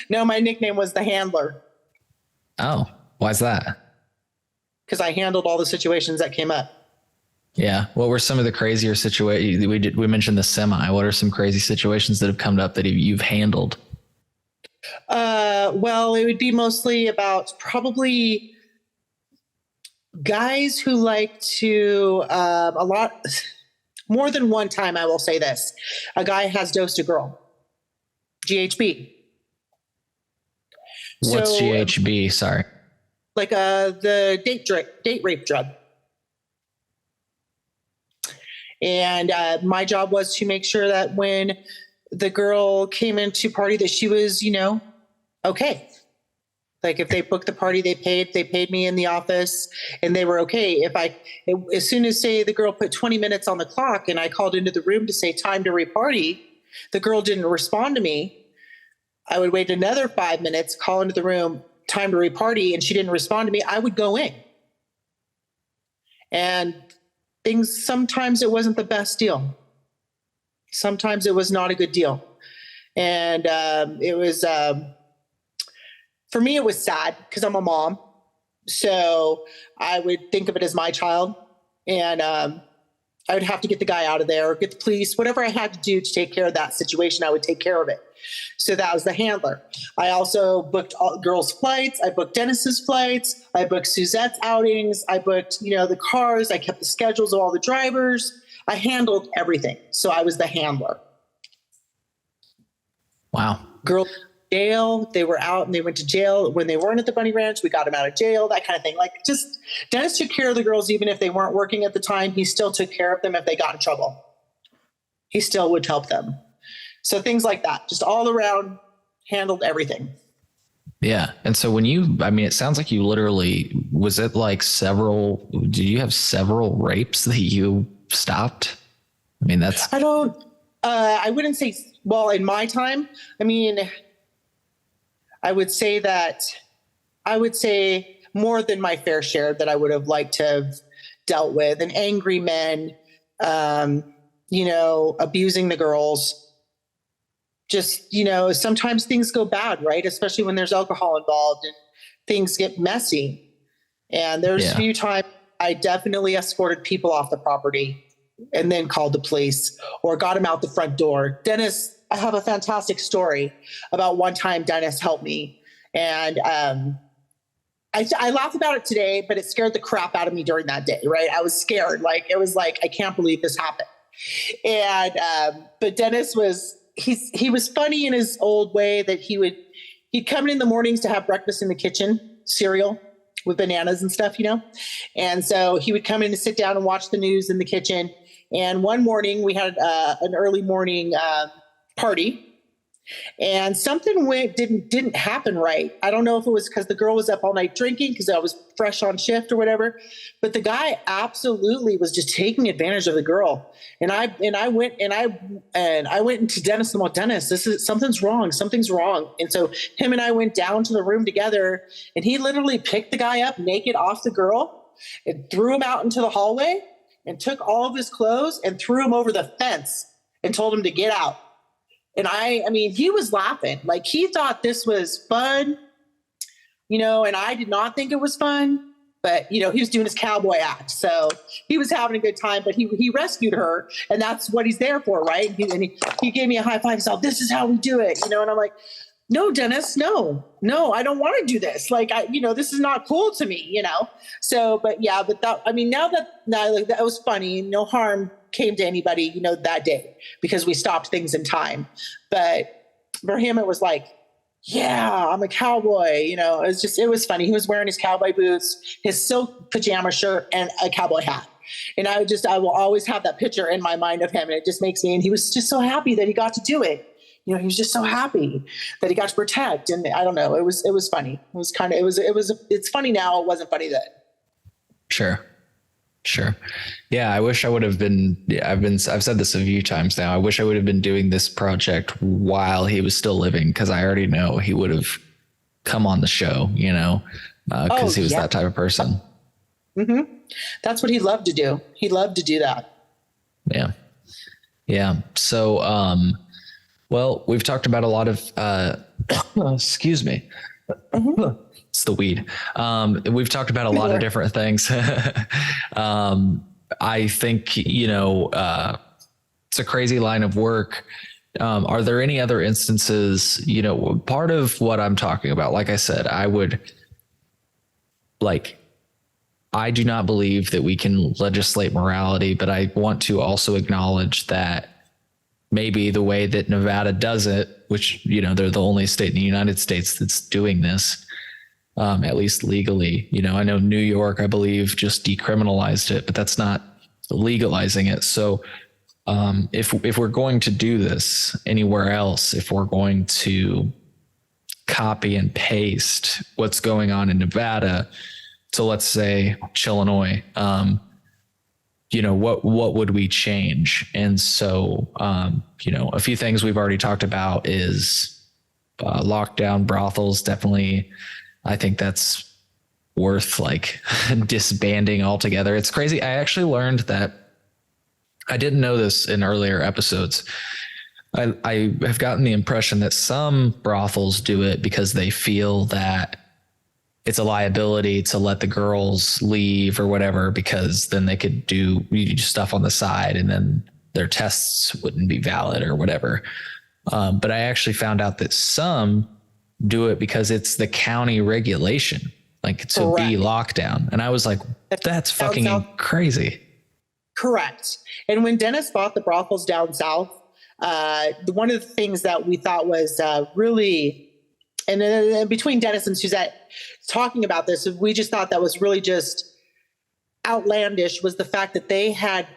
No, my nickname was the handler. Oh, why's that? Because I handled all the situations that came up. Yeah. What were some of the crazier situations? We mentioned the semi. What are some crazy situations that have come up that you've handled? Well, it would be mostly about probably guys who like to, a lot, more than one time, I will say this. A guy has dosed a girl. GHB. What's GHB? Sorry. Like the date rape drug. And my job was to make sure that when the girl came into party that she was, okay. Like if they booked the party, they paid me in the office and they were okay. As soon as say the girl put 20 minutes on the clock and I called into the room to say time to reparty, the girl didn't respond to me. I would wait another 5 minutes, call into the room, time to reparty, and she didn't respond to me. I would go in. And sometimes it wasn't the best deal. Sometimes it was not a good deal. And it was, for me, it was sad because I'm a mom. So I would think of it as my child. And I would have to get the guy out of there or get the police, whatever I had to do to take care of that situation, I would take care of it. So that was the handler. I also booked all girls' flights. I booked Dennis's flights. I booked Suzette's outings. I booked, the cars. I kept the schedules of all the drivers. I handled everything. So I was the handler. Wow. Girls in jail, they were out and they went to jail. When they weren't at the Bunny Ranch, we got them out of jail, that kind of thing. Like just Dennis took care of the girls even if they weren't working at the time. He still took care of them if they got in trouble. He still would help them. So things like that, just all around handled everything. Yeah. And so it sounds like you literally, did you have several rapes that you stopped? I mean, I wouldn't say, well, in my time, I would say more than my fair share that I would have liked to have dealt with, and angry men, abusing the girls. Just, sometimes things go bad, right? Especially when there's alcohol involved and things get messy. And there's a few times I definitely escorted people off the property and then called the police or got them out the front door. Dennis, I have a fantastic story about one time Dennis helped me. And I laugh about it today, but it scared the crap out of me during that day, right? I was scared. It was like, I can't believe this happened. And but Dennis he was funny in his old way that he'd come in the mornings to have breakfast in the kitchen, cereal with bananas and stuff, And so he would come in to sit down and watch the news in the kitchen. And one morning we had an early morning party, and something didn't happen right. I don't know if it was because the girl was up all night drinking because I was fresh on shift or whatever, but the guy absolutely was just taking advantage of the girl. And I went into Dennis and went, Dennis, something's wrong. And so him and I went down to the room together, and he literally picked the guy up naked off the girl and threw him out into the hallway and took all of his clothes and threw him over the fence and told him to get out. And I mean, he was laughing. Like, he thought this was fun, and I did not think it was fun, but, he was doing his cowboy act. So he was having a good time, but he rescued her, and that's what he's there for, right? He gave me a high five. He said, this is how we do it, and I'm like, no, Dennis, no, I don't want to do this. This is not cool to me, So, but that, that was funny. No harm came to anybody, that day, because we stopped things in time. But for him, it was like, yeah, I'm a cowboy. It was funny. He was wearing his cowboy boots, his silk pajama shirt, and a cowboy hat. And I will always have that picture in my mind of him. And it just makes me, and he was just so happy that he got to do it. He was just so happy that he got to protect. And I don't know, it was funny. It was it's funny now. It wasn't funny then. Sure. Yeah. I wish I would have been, I've said this a few times now. I wish I would have been doing this project while he was still living, 'cause I already know he would have come on the show, 'cause he was that type of person. Mm-hmm. That's what he loved to do. He loved to do that. Yeah. Yeah. So, well, we've talked about a lot of, excuse me. Mm-hmm. It's the weed. We've talked about a lot of different things. I think, it's a crazy line of work. Are there any other instances, part of what I'm talking about, like I said, I do not believe that we can legislate morality, but I want to also acknowledge that maybe the way that Nevada does it, which, they're the only state in the United States that's doing this, at least legally. I know New York, I believe, just decriminalized it, but that's not legalizing it. So if we're going to do this anywhere else, if we're going to copy and paste what's going on in Nevada to, let's say, Illinois, what would we change? And so, a few things we've already talked about is lockdown brothels. Definitely, I think that's worth disbanding altogether. It's crazy. I actually learned that, I didn't know this in earlier episodes. I have gotten the impression that some brothels do it because they feel that it's a liability to let the girls leave or whatever, because then they could do stuff on the side and then their tests wouldn't be valid or whatever. But I actually found out that some do it because it's the county regulation, to be lockdown. And I was like, that's fucking crazy. Correct. And when Dennis bought the brothels down south, one of the things that we thought was really, and between Dennis and Suzette talking about this, we just thought that was really just outlandish, was the fact that they had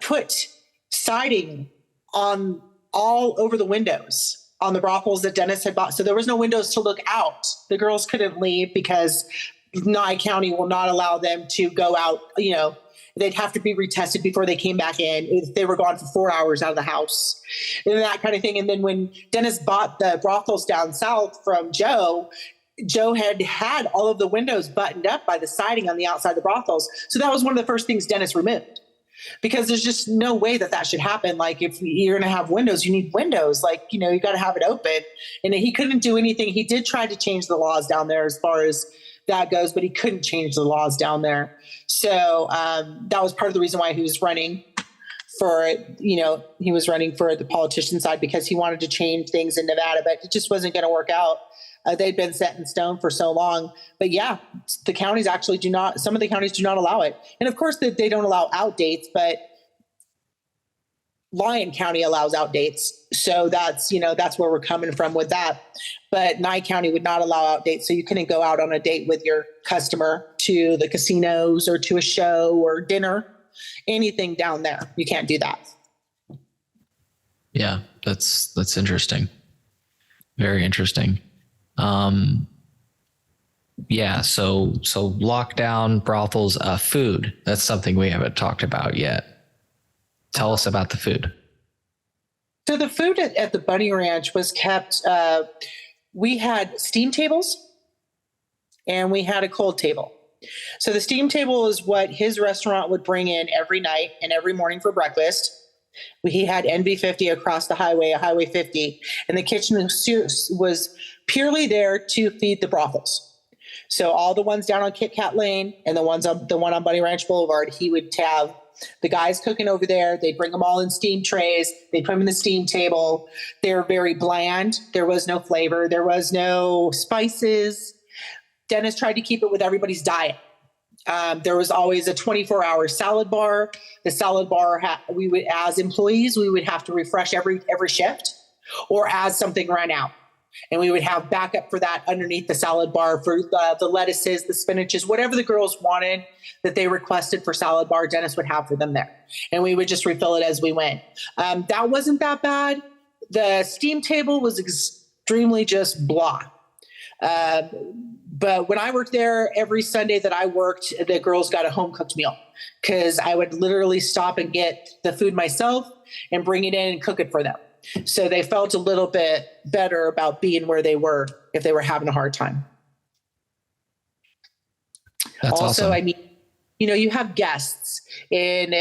put siding on all over the windows on the brothels that Dennis had bought. So there was no windows to look out. The girls couldn't leave because Nye County will not allow them to go out. They'd have to be retested before they came back in if they were gone for 4 hours out of the house and that kind of thing. And then when Dennis bought the brothels down south from Joe, Joe had all of the windows buttoned up by the siding on the outside of the brothels. So that was one of the first things Dennis removed, because there's just no way that should happen. Like, if you're going to have windows, you need windows. Like, you got to have it open. And he couldn't do anything. He did try to change the laws down there as far as that goes, but he couldn't change the laws down there. So that was part of the reason why he was running for, he was running for the politician side, because he wanted to change things in Nevada, but it just wasn't going to work out. They'd been set in stone for so long. But yeah, the counties actually some of the counties do not allow it. And of course they don't allow outdates, but Lyon County allows outdates. So that's where we're coming from with that. But Nye County would not allow outdates. So you couldn't go out on a date with your customer to the casinos or to a show or dinner, anything down there. You can't do that. Yeah, that's interesting. Very interesting. Yeah. So lockdown, brothels, food. That's something we haven't talked about yet. Tell us about the food. So the food at the Bunny Ranch was kept, we had steam tables and we had a cold table. So the steam table is what his restaurant would bring in every night and every morning for breakfast. He had NV50 across the highway, a Highway 50, and the kitchen was purely there to feed the brothels. So all the ones down on Kit Kat Lane and the one on Bunny Ranch Boulevard, he would have the guys cooking over there. They'd bring them all in steam trays. They'd put them in the steam table. They're very bland. There was no flavor. There was no spices. Dennis tried to keep it with everybody's diet. There was always a 24-hour salad bar. The salad bar, we would, as employees, we would have to refresh every shift, or as something ran out. And we would have backup for that underneath the salad bar for the lettuces, the spinaches, whatever the girls wanted that they requested for salad bar, Dennis would have for them there. And we would just refill it as we went. That wasn't that bad. The steam table was extremely just blah. But when I worked there, every Sunday that I worked, the girls got a home cooked meal, because I would literally stop and get the food myself and bring it in and cook it for them. So they felt a little bit better about being where they were if they were having a hard time. That's also, awesome. I mean, you have guests, and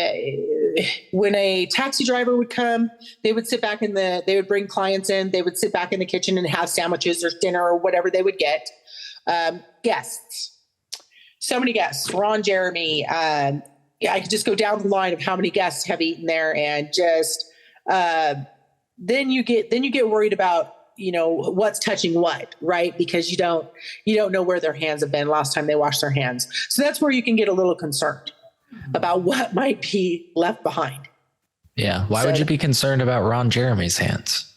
when a taxi driver would come, they would sit back they would bring clients in, they would sit back in the kitchen and have sandwiches or dinner or whatever they would get. Guests, so many guests, Ron Jeremy. I could just go down the line of how many guests have eaten there, and just, then you get worried about, what's touching what, right? Because you don't know where their hands have been last time they washed their hands. So that's where you can get a little concerned about what might be left behind. Yeah. Why would you be concerned about Ron Jeremy's hands?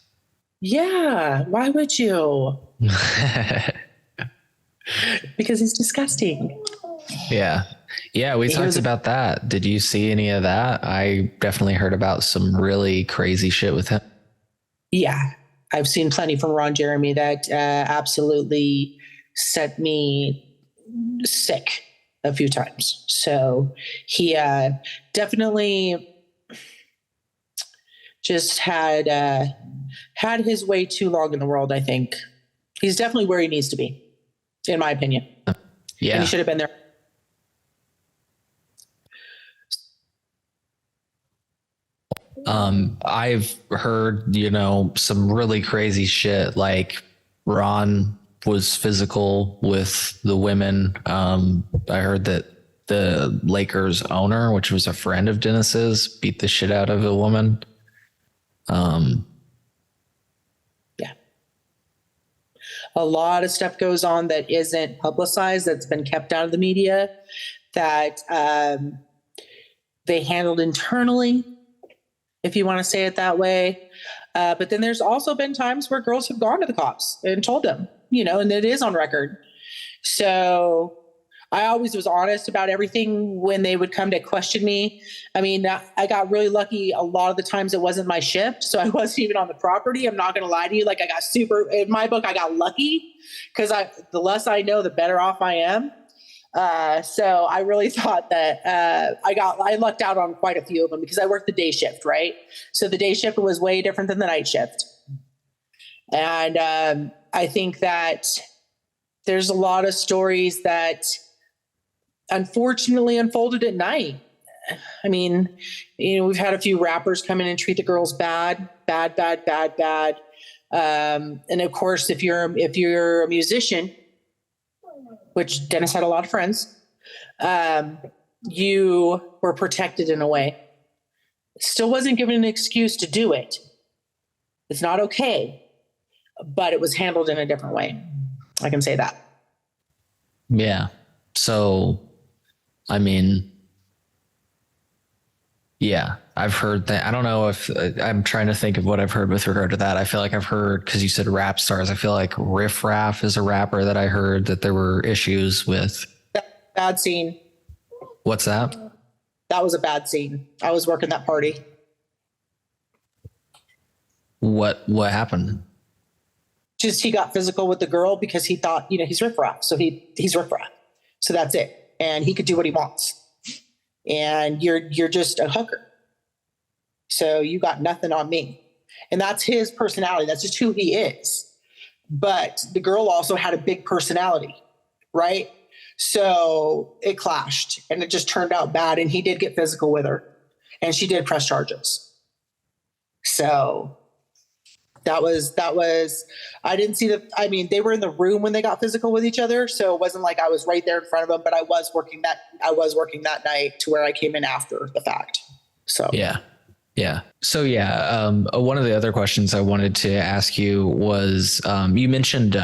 Yeah. Why would you? Because he's disgusting. Yeah. Yeah. We talked about that. Did you see any of that? I definitely heard about some really crazy shit with him. Yeah. I've seen plenty from Ron Jeremy that absolutely set me sick a few times. So he definitely just had his way too long in the world, I think. He's definitely where he needs to be, in my opinion. Yeah. And he should have been there. I've heard, some really crazy shit. Like Ron was physical with the women. I heard that the Lakers owner, which was a friend of Dennis's, beat the shit out of a woman. Yeah. A lot of stuff goes on that isn't publicized, that's been kept out of the media, that they handled internally, if you want to say it that way. But then there's also been times where girls have gone to the cops and told them, and it is on record. So I always was honest about everything when they would come to question me. I mean, I got really lucky. A lot of the times it wasn't my shift, so I wasn't even on the property. I'm not going to lie to you. Like, I got in my book, I got lucky, because the less I know, the better off I am. So I really thought that I lucked out on quite a few of them, because I worked the day shift, right? So the day shift was way different than the night shift. And I think that there's a lot of stories that unfortunately unfolded at night. I mean, we've had a few rappers come in and treat the girls bad. And of course, if you're a musician, which Dennis had a lot of friends, you were protected in a way. Still wasn't given an excuse to do it. It's not okay, but it was handled in a different way. I can say that. Yeah. So, I mean, yeah, I've heard that. I don't know if I'm trying to think of what I've heard with regard to that. I feel like I've heard, because you said rap stars, I feel like Riff Raff is a rapper that I heard that there were issues with. Bad scene. What's that? That was a bad scene. I was working that party. What happened? Just he got physical with the girl because he thought, he's Riff Raff. So he's Riff Raff. So that's it. And he could do what he wants. And you're just a hooker. So you got nothing on me. And that's his personality. That's just who he is. But the girl also had a big personality, right? So it clashed and it just turned out bad. And he did get physical with her and she did press charges. So that was, I didn't see they were in the room when they got physical with each other. So it wasn't like I was right there in front of them, but I was working that night to where I came in after the fact. So, yeah. Yeah. So, one of the other questions I wanted to ask you was, you mentioned,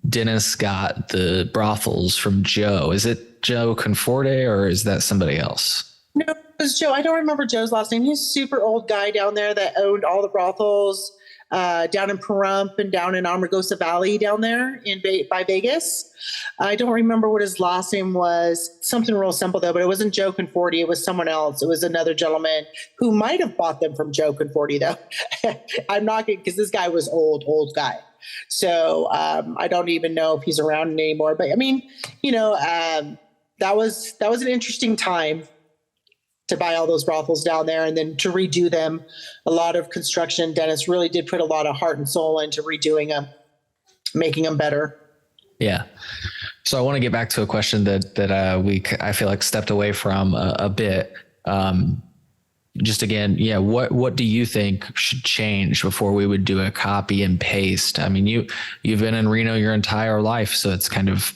Dennis got the brothels from Joe. Is it Joe Conforte or is that somebody else? No, it was Joe. I don't remember Joe's last name. He's a super old guy down there that owned all the brothels down in Pahrump and down in Amargosa Valley down there by Vegas. I don't remember what his last name was. Something real simple though, but it wasn't Joe Conforti. It was someone else. It was another gentleman who might have bought them from Joe Conforti though. I'm not going because this guy was old guy. So I don't even know if he's around anymore. But I mean, that was an interesting time to buy all those brothels down there and then to redo them. A lot of construction. Dennis really did put a lot of heart and soul into redoing them, making them better. Yeah. So I want to get back to a question that I feel like stepped away from a bit. Just again, what do you think should change before we would do a copy and paste? I mean, you've been in Reno your entire life, so it's kind of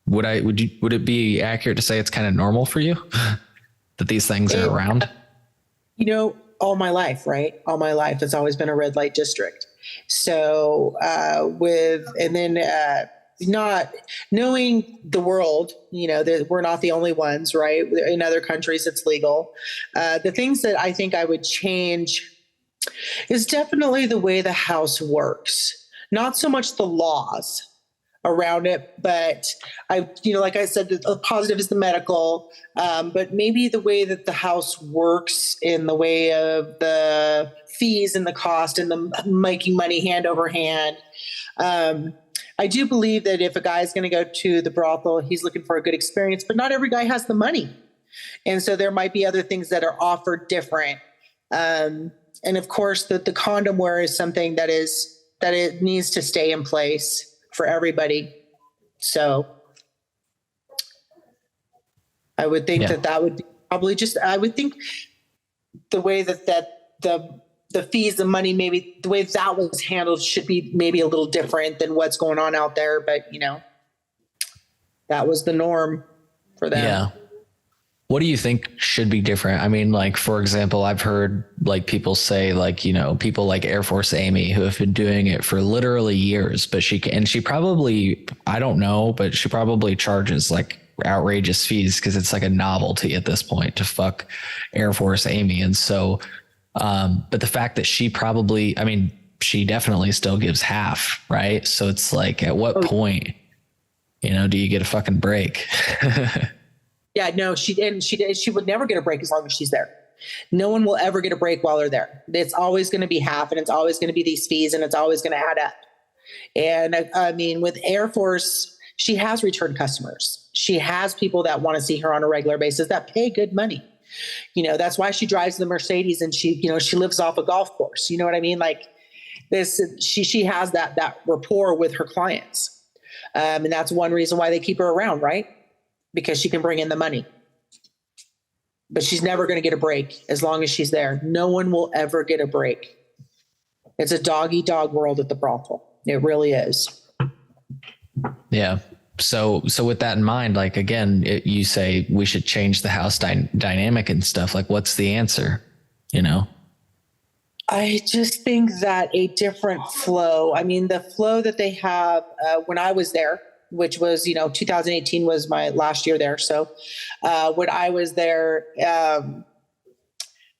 would it be accurate to say it's kind of normal for you that these things are around? All my life, right? All my life it's always been a red light district. So not knowing the world, that we're not the only ones, right? In other countries, it's legal. The things that I think I would change is definitely the way the house works, not so much the laws around it, but like I said, the positive is the medical, but maybe the way that the house works in the way of the fees and the cost and the making money hand over hand. I do believe that if a guy's going to go to the brothel, he's looking for a good experience, but not every guy has the money. And so there might be other things that are offered different. And of course, the condom wear is something that it needs to stay in place for everybody. So I would think that would be probably I would think the way that the fees, the money, maybe the way that was handled should be maybe a little different than what's going on out there. But, that was the norm for them. Yeah. What do you think should be different? I mean, like, for example, I've heard people say people like Air Force Amy who have been doing it for literally years, but she probably, I don't know, but she probably charges outrageous fees because it's like a novelty at this point to fuck Air Force Amy. And so, but the fact that she definitely still gives half, right? So it's like, at what point, do you get a fucking break? Yeah, no, she would never get a break as long as she's there. No one will ever get a break while they're there. It's always going to be half and it's always going to be these fees and it's always going to add up. And I mean, with Air Force, she has return customers. She has people that want to see her on a regular basis that pay good money. That's why she drives the Mercedes and she lives off a golf course. You know what I mean? Like this, she has that rapport with her clients. And that's one reason why they keep her around, right? Because she can bring in the money. But she's never going to get a break as long as she's there. No one will ever get a break. It's a dog-eat-dog world at the brothel. It really is. Yeah. So with that in mind, like, again, you say we should change the house dynamic and stuff. Like, what's the answer? You know? I just think that a different flow. I mean, the flow that they have when I was there, which was, 2018 was my last year there. So when I was there,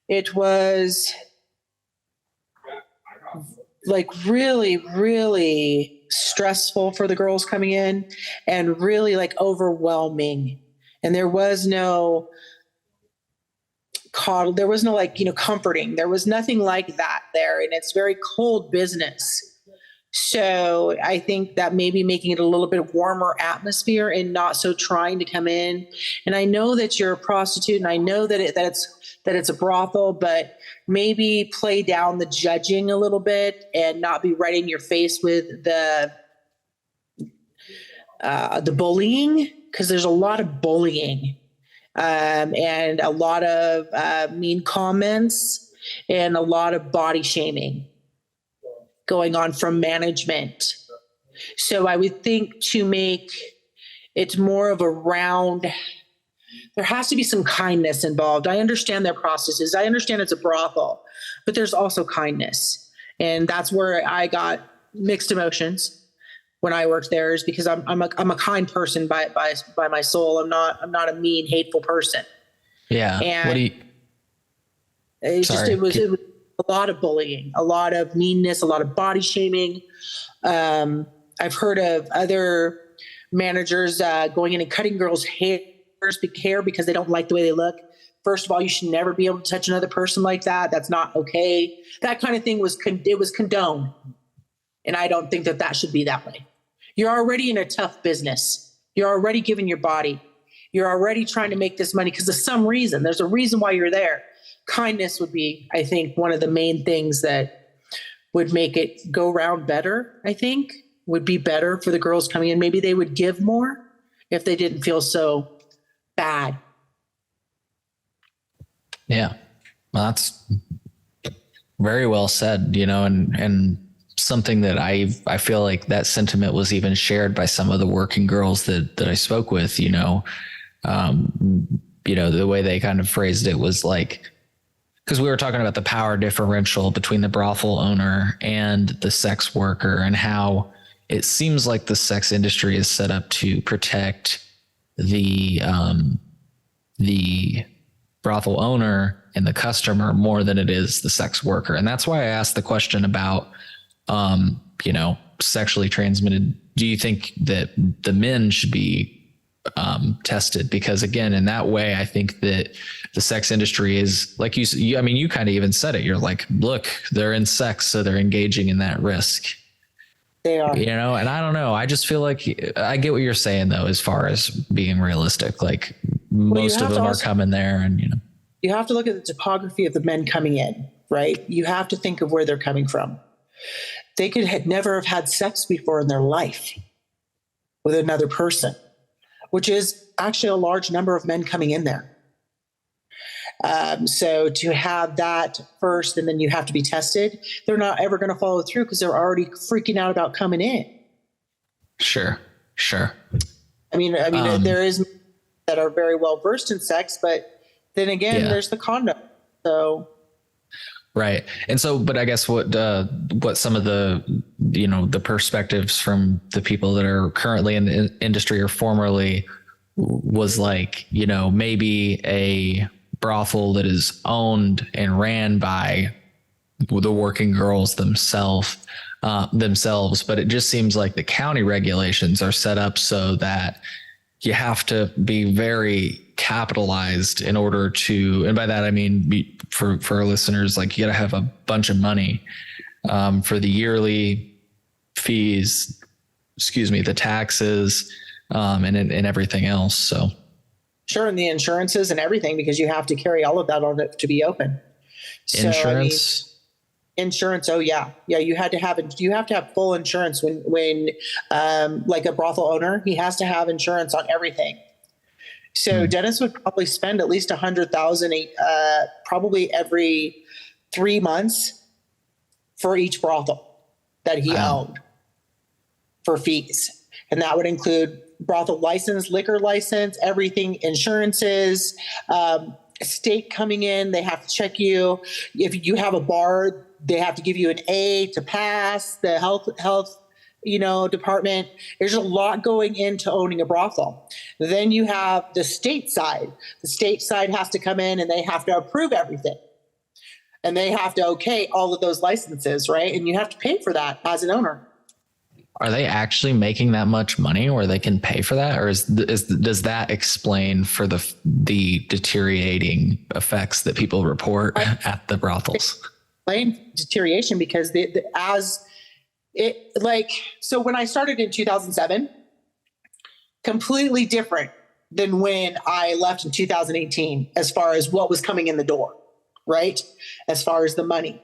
it was like really, really stressful for the girls coming in and really like overwhelming. And there was no coddle. There was no comforting. There was nothing like that there. And it's very cold business. So I think that maybe making it a little bit warmer atmosphere and not so trying to come in. And I know that you're a prostitute and I know that it's a brothel, but maybe play down the judging a little bit and not be right in your face with the bullying, because there's a lot of bullying and a lot of mean comments and a lot of body shaming going on from management. So I would think to make it more of a round, there has to be some kindness involved. I understand their processes. I understand it's a brothel, but there's also kindness. And that's where I got mixed emotions when I worked there, is because I'm a kind person by my soul. I'm not a mean, hateful person. Yeah. And what do you, it was a lot of bullying, a lot of meanness, a lot of body shaming. I've heard of other managers going in and cutting girls' hair because they don't like the way they look. First of all, you should never be able to touch another person like that. That's not okay. That kind of thing was condoned. And I don't think that should be that way. You're already in a tough business. You're already giving your body. You're already trying to make this money because of some reason. There's a reason why you're there. Kindness would be, I think, one of the main things that would make it go round better, I think, would be better for the girls coming in. Maybe they would give more if they didn't feel so bad. Yeah, well, that's very well said, and something that I feel like that sentiment was even shared by some of the working girls that I spoke with, the way they kind of phrased it was like, because we were talking about the power differential between the brothel owner and the sex worker, and how it seems like the sex industry is set up to protect the brothel owner and the customer more than it is the sex worker. And that's why I asked the question about, sexually transmitted. Do you think that the men should be tested? Because again, in that way, I think that the sex industry is like you kind of even said it. You're like, look, they're in sex, so they're engaging in that risk. They are, and I don't know. I just feel like I get what you're saying though, as far as being realistic, like most of them are coming there and, you have to look at the topography of the men coming in, right? You have to think of where they're coming from. They could never have had sex before in their life with another person, which is actually a large number of men coming in there. So to have that first, and then you have to be tested, they're not ever going to follow through because they're already freaking out about coming in. Sure. I mean, there is that are very well versed in sex, but then again, there's the condom. So. Right. And so, but I guess what some of the, the perspectives from the people that are currently in the industry or formerly was like, maybe a brothel that is owned and ran by the working girls themselves, but it just seems like the county regulations are set up so that you have to be very capitalized in order to, and by that I mean for our listeners, like you got to have a bunch of money for the yearly fees, the taxes, and everything else. So sure, and the insurances and everything, because you have to carry all of that on it to be open. Insurance. Insurance. Oh yeah. Yeah. You have to have full insurance when like a brothel owner, he has to have insurance on everything. So Dennis would probably spend at least $100,000, probably every 3 months for each brothel that he owned for fees. And that would include brothel license, liquor license, everything, insurances, state coming in, they have to check you. If you have a bar, they have to give you an A to pass the health, department. There's a lot going into owning a brothel. Then you have the state side. The state side has to come in and they have to approve everything. And they have to okay all of those licenses, right? And you have to pay for that as an owner. Are they actually making that much money where they can pay for that? Or does that explain for the deteriorating effects that people report at the brothels? Explain deterioration because so when I started in 2007, completely different than when I left in 2018, as far as what was coming in the door, right? As far as the money,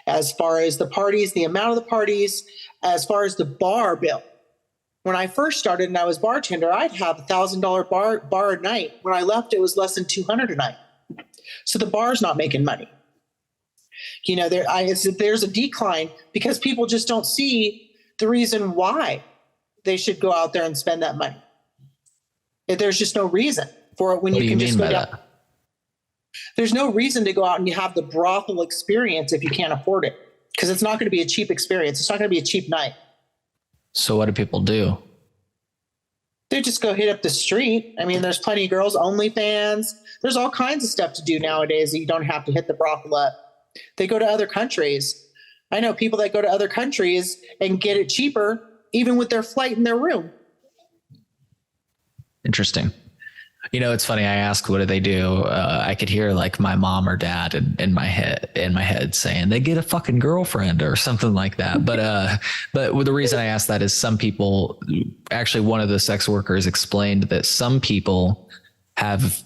as far as the parties, the amount of the parties, as far as the bar bill. When I first started and I was bartender, I'd have $1,000 bar a night. When I left, it was less than $200 a night. So the bar's not making money. There's a decline because people just don't see the reason why they should go out there and spend that money. There's just no reason for it when you can just go down. There's no reason to go out and you have the brothel experience if you can't afford it, because it's not going to be a cheap experience. It's not going to be a cheap night. So what do people do? They just go hit up the street. I mean, there's plenty of girls, OnlyFans. There's all kinds of stuff to do nowadays that you don't have to hit the brothel up. They go to other countries. I know people that go to other countries and get it cheaper, even with their flight and their room. Interesting. It's funny. I asked, what do they do? I could hear like my mom or dad in my head saying they get a fucking girlfriend or something like that. But the reason I asked that is some people, actually one of the sex workers explained that some people have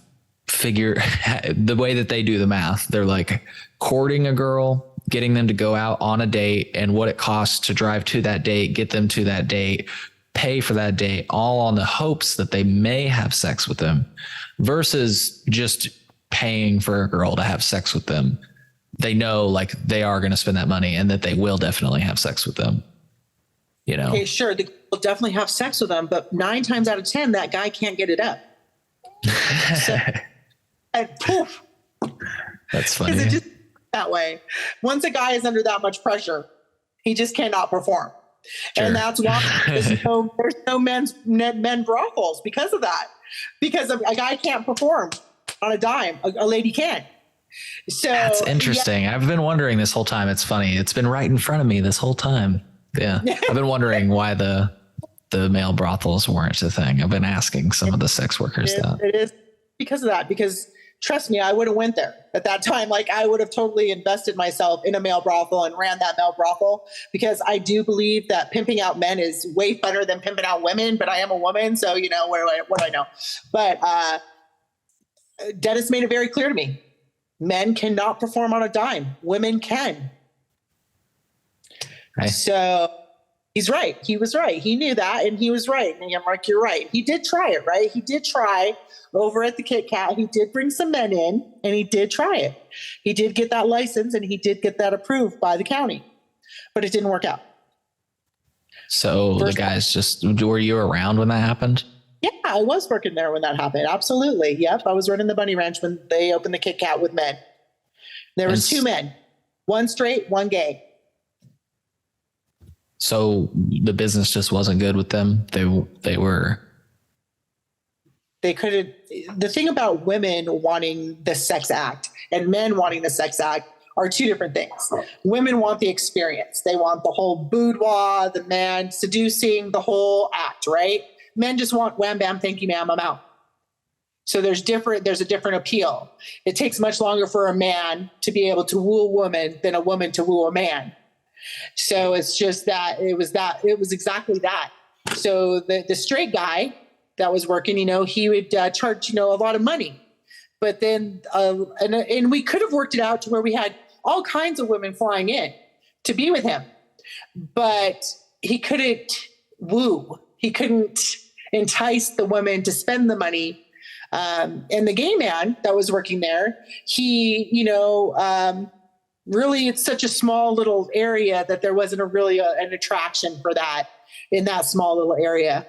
the way that they do the math. They're like courting a girl, getting them to go out on a date and what it costs to drive to that date, get them to that date, pay for that date, all on the hopes that they may have sex with them, versus just paying for a girl to have sex with them. They know like they are going to spend that money and that they will definitely have sex with them. Okay, sure. They will definitely have sex with them, but 9 times out of 10, that guy can't get it up. And poof. That's funny. It's just that way. Once a guy is under that much pressure, he just cannot perform. Sure. And that's why there's no men brothels because of that. Because a guy can't perform on a dime. A lady can. So that's interesting. Yeah. I've been wondering this whole time. It's funny. It's been right in front of me this whole time. Yeah. I've been wondering why the male brothels weren't a thing. I've been asking some of the sex workers that. It is because of that. Because trust me, I would have went there at that time. Like I would have totally invested myself in a male brothel and ran that male brothel, because I do believe that pimping out men is way funner than pimping out women. But I am a woman, so what do I know? But Dennis made it very clear to me: men cannot perform on a dime. Women can. Right. So he's right. He was right. He knew that, and he was right. And I'm like, you're right. He did try it, right? He did try over at the Kit Kat. He did bring some men in, and he did try it. He did get that license, and he did get that approved by the county, but it didn't work out. So the guys were you around when that happened? Yeah, I was working there when that happened. Absolutely. Yep. I was running the Bunny Ranch when they opened the Kit Kat with men. There was 2 men, 1 straight, 1 gay. So the business just wasn't good with them. They couldn't. The thing about women wanting the sex act and men wanting the sex act are 2 different things. Women want the experience. They want the whole boudoir, the man seducing, the whole act, right? Men just want wham, bam, thank you, ma'am, I'm out. So there's a different appeal. It takes much longer for a man to be able to woo a woman than a woman to woo a man. So it's just that it was exactly that. So the straight guy that was working, he would charge, a lot of money, but then, and we could have worked it out to where we had all kinds of women flying in to be with him, but he couldn't woo. He couldn't entice the women to spend the money. And the gay man that was working there, he, really, it's such a small little area that there wasn't an attraction for that in that small little area,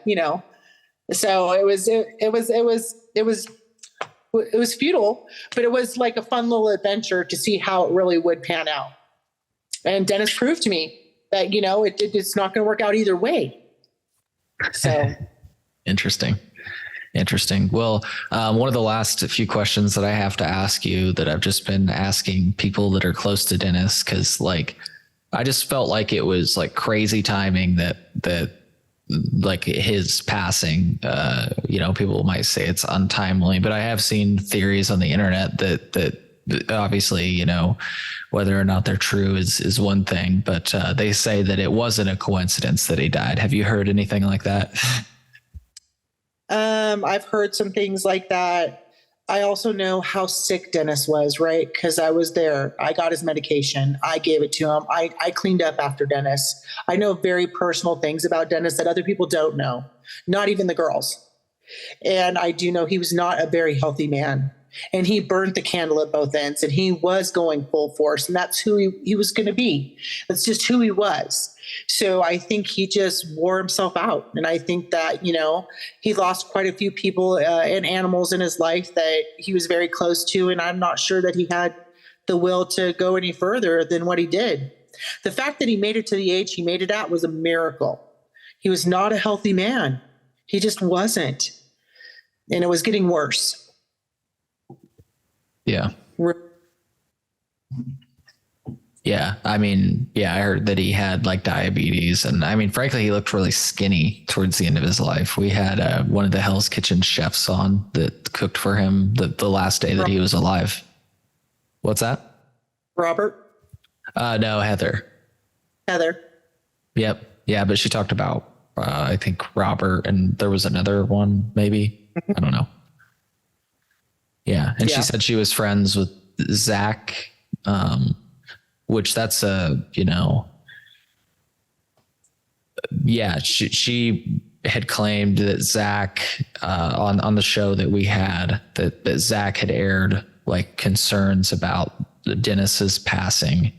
So it was futile, but it was like a fun little adventure to see how it really would pan out. And Dennis proved to me that, it's not going to work out either way. So Interesting. Well, one of the last few questions that I have to ask you that I've just been asking people that are close to Dennis, because I just felt like it was like crazy timing that like his passing, people might say it's untimely, but I have seen theories on the internet that obviously, whether or not they're true is one thing, but they say that it wasn't a coincidence that he died. Have you heard anything like that? I've heard some things like that. I also know how sick Dennis was, right? Because I was there. I got his medication. I gave it to him. I cleaned up after Dennis. I know very personal things about Dennis that other people don't know, not even the girls. And I do know he was not a very healthy man. And he burned the candle at both ends, and he was going full force, and that's who he was going to be. That's just who he was. So I think he just wore himself out. And I think that, he lost quite a few people and animals in his life that he was very close to. And I'm not sure that he had the will to go any further than what he did. The fact that he made it to the age he made it at was a miracle. He was not a healthy man. He just wasn't. And it was getting worse. Yeah. Yeah. I heard that he had like diabetes, and frankly, he looked really skinny towards the end of his life. We had one of the Hell's Kitchen chefs on that cooked for him the last day that he was alive. What's that? Robert? No, Heather. Yep. Yeah. But she talked about, I think Robert, and there was another one, maybe. I don't know. Yeah. And she said she was friends with Zach, which that's she had claimed that Zach, on the show that we had, that Zach had aired like concerns about Dennis's passing.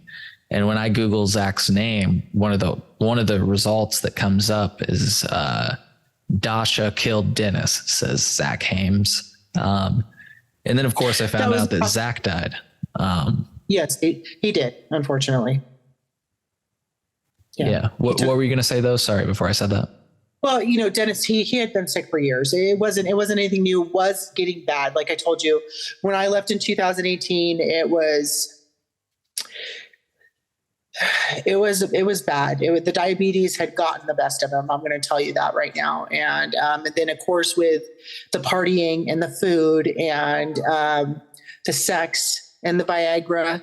And when I Google Zach's name, one of the results that comes up is, Dasha killed Dennis, says Zach Hames. And then, of course, I found out that Zach died. Yes, he did, unfortunately. Yeah. What were you going to say, though? Sorry, before I said that. Well, Dennis, he had been sick for years. It wasn't anything new. It was getting bad. Like I told you, when I left in 2018, it was bad. The diabetes had gotten the best of him. I'm going to tell you that right now. And then, of course, with the partying and the food and the sex and the Viagra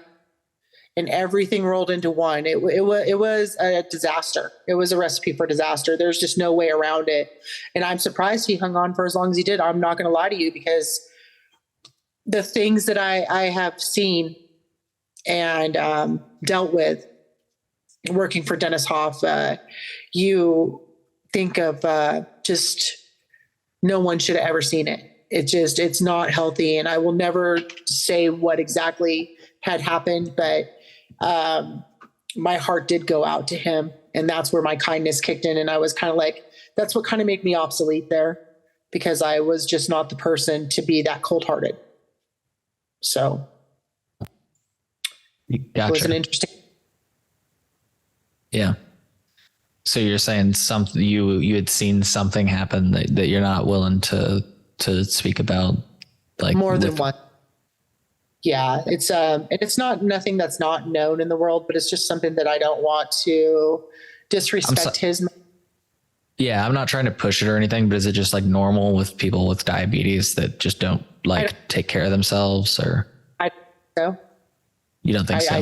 and everything rolled into one, it was a disaster. It was a recipe for disaster. There's just no way around it. And I'm surprised he hung on for as long as he did. I'm not going to lie to you, because the things that I have seen and dealt with working for Dennis Hoff, you think of just no one should have ever seen it. It's not healthy. And I will never say what exactly had happened, but my heart did go out to him. And that's where my kindness kicked in. And I was kind of like, that's what kind of made me obsolete there, because I was just not the person to be that cold-hearted. So Gotcha. It was an interesting. Yeah. So you're saying something, you had seen something happen that you're not willing to speak about, like More than one. Yeah, it's not nothing that's not known in the world, but it's just something that I don't want to disrespect his. Yeah, I'm not trying to push it or anything, but is it just like normal with people with diabetes that just don't take care of themselves, or? I think so. You don't think so?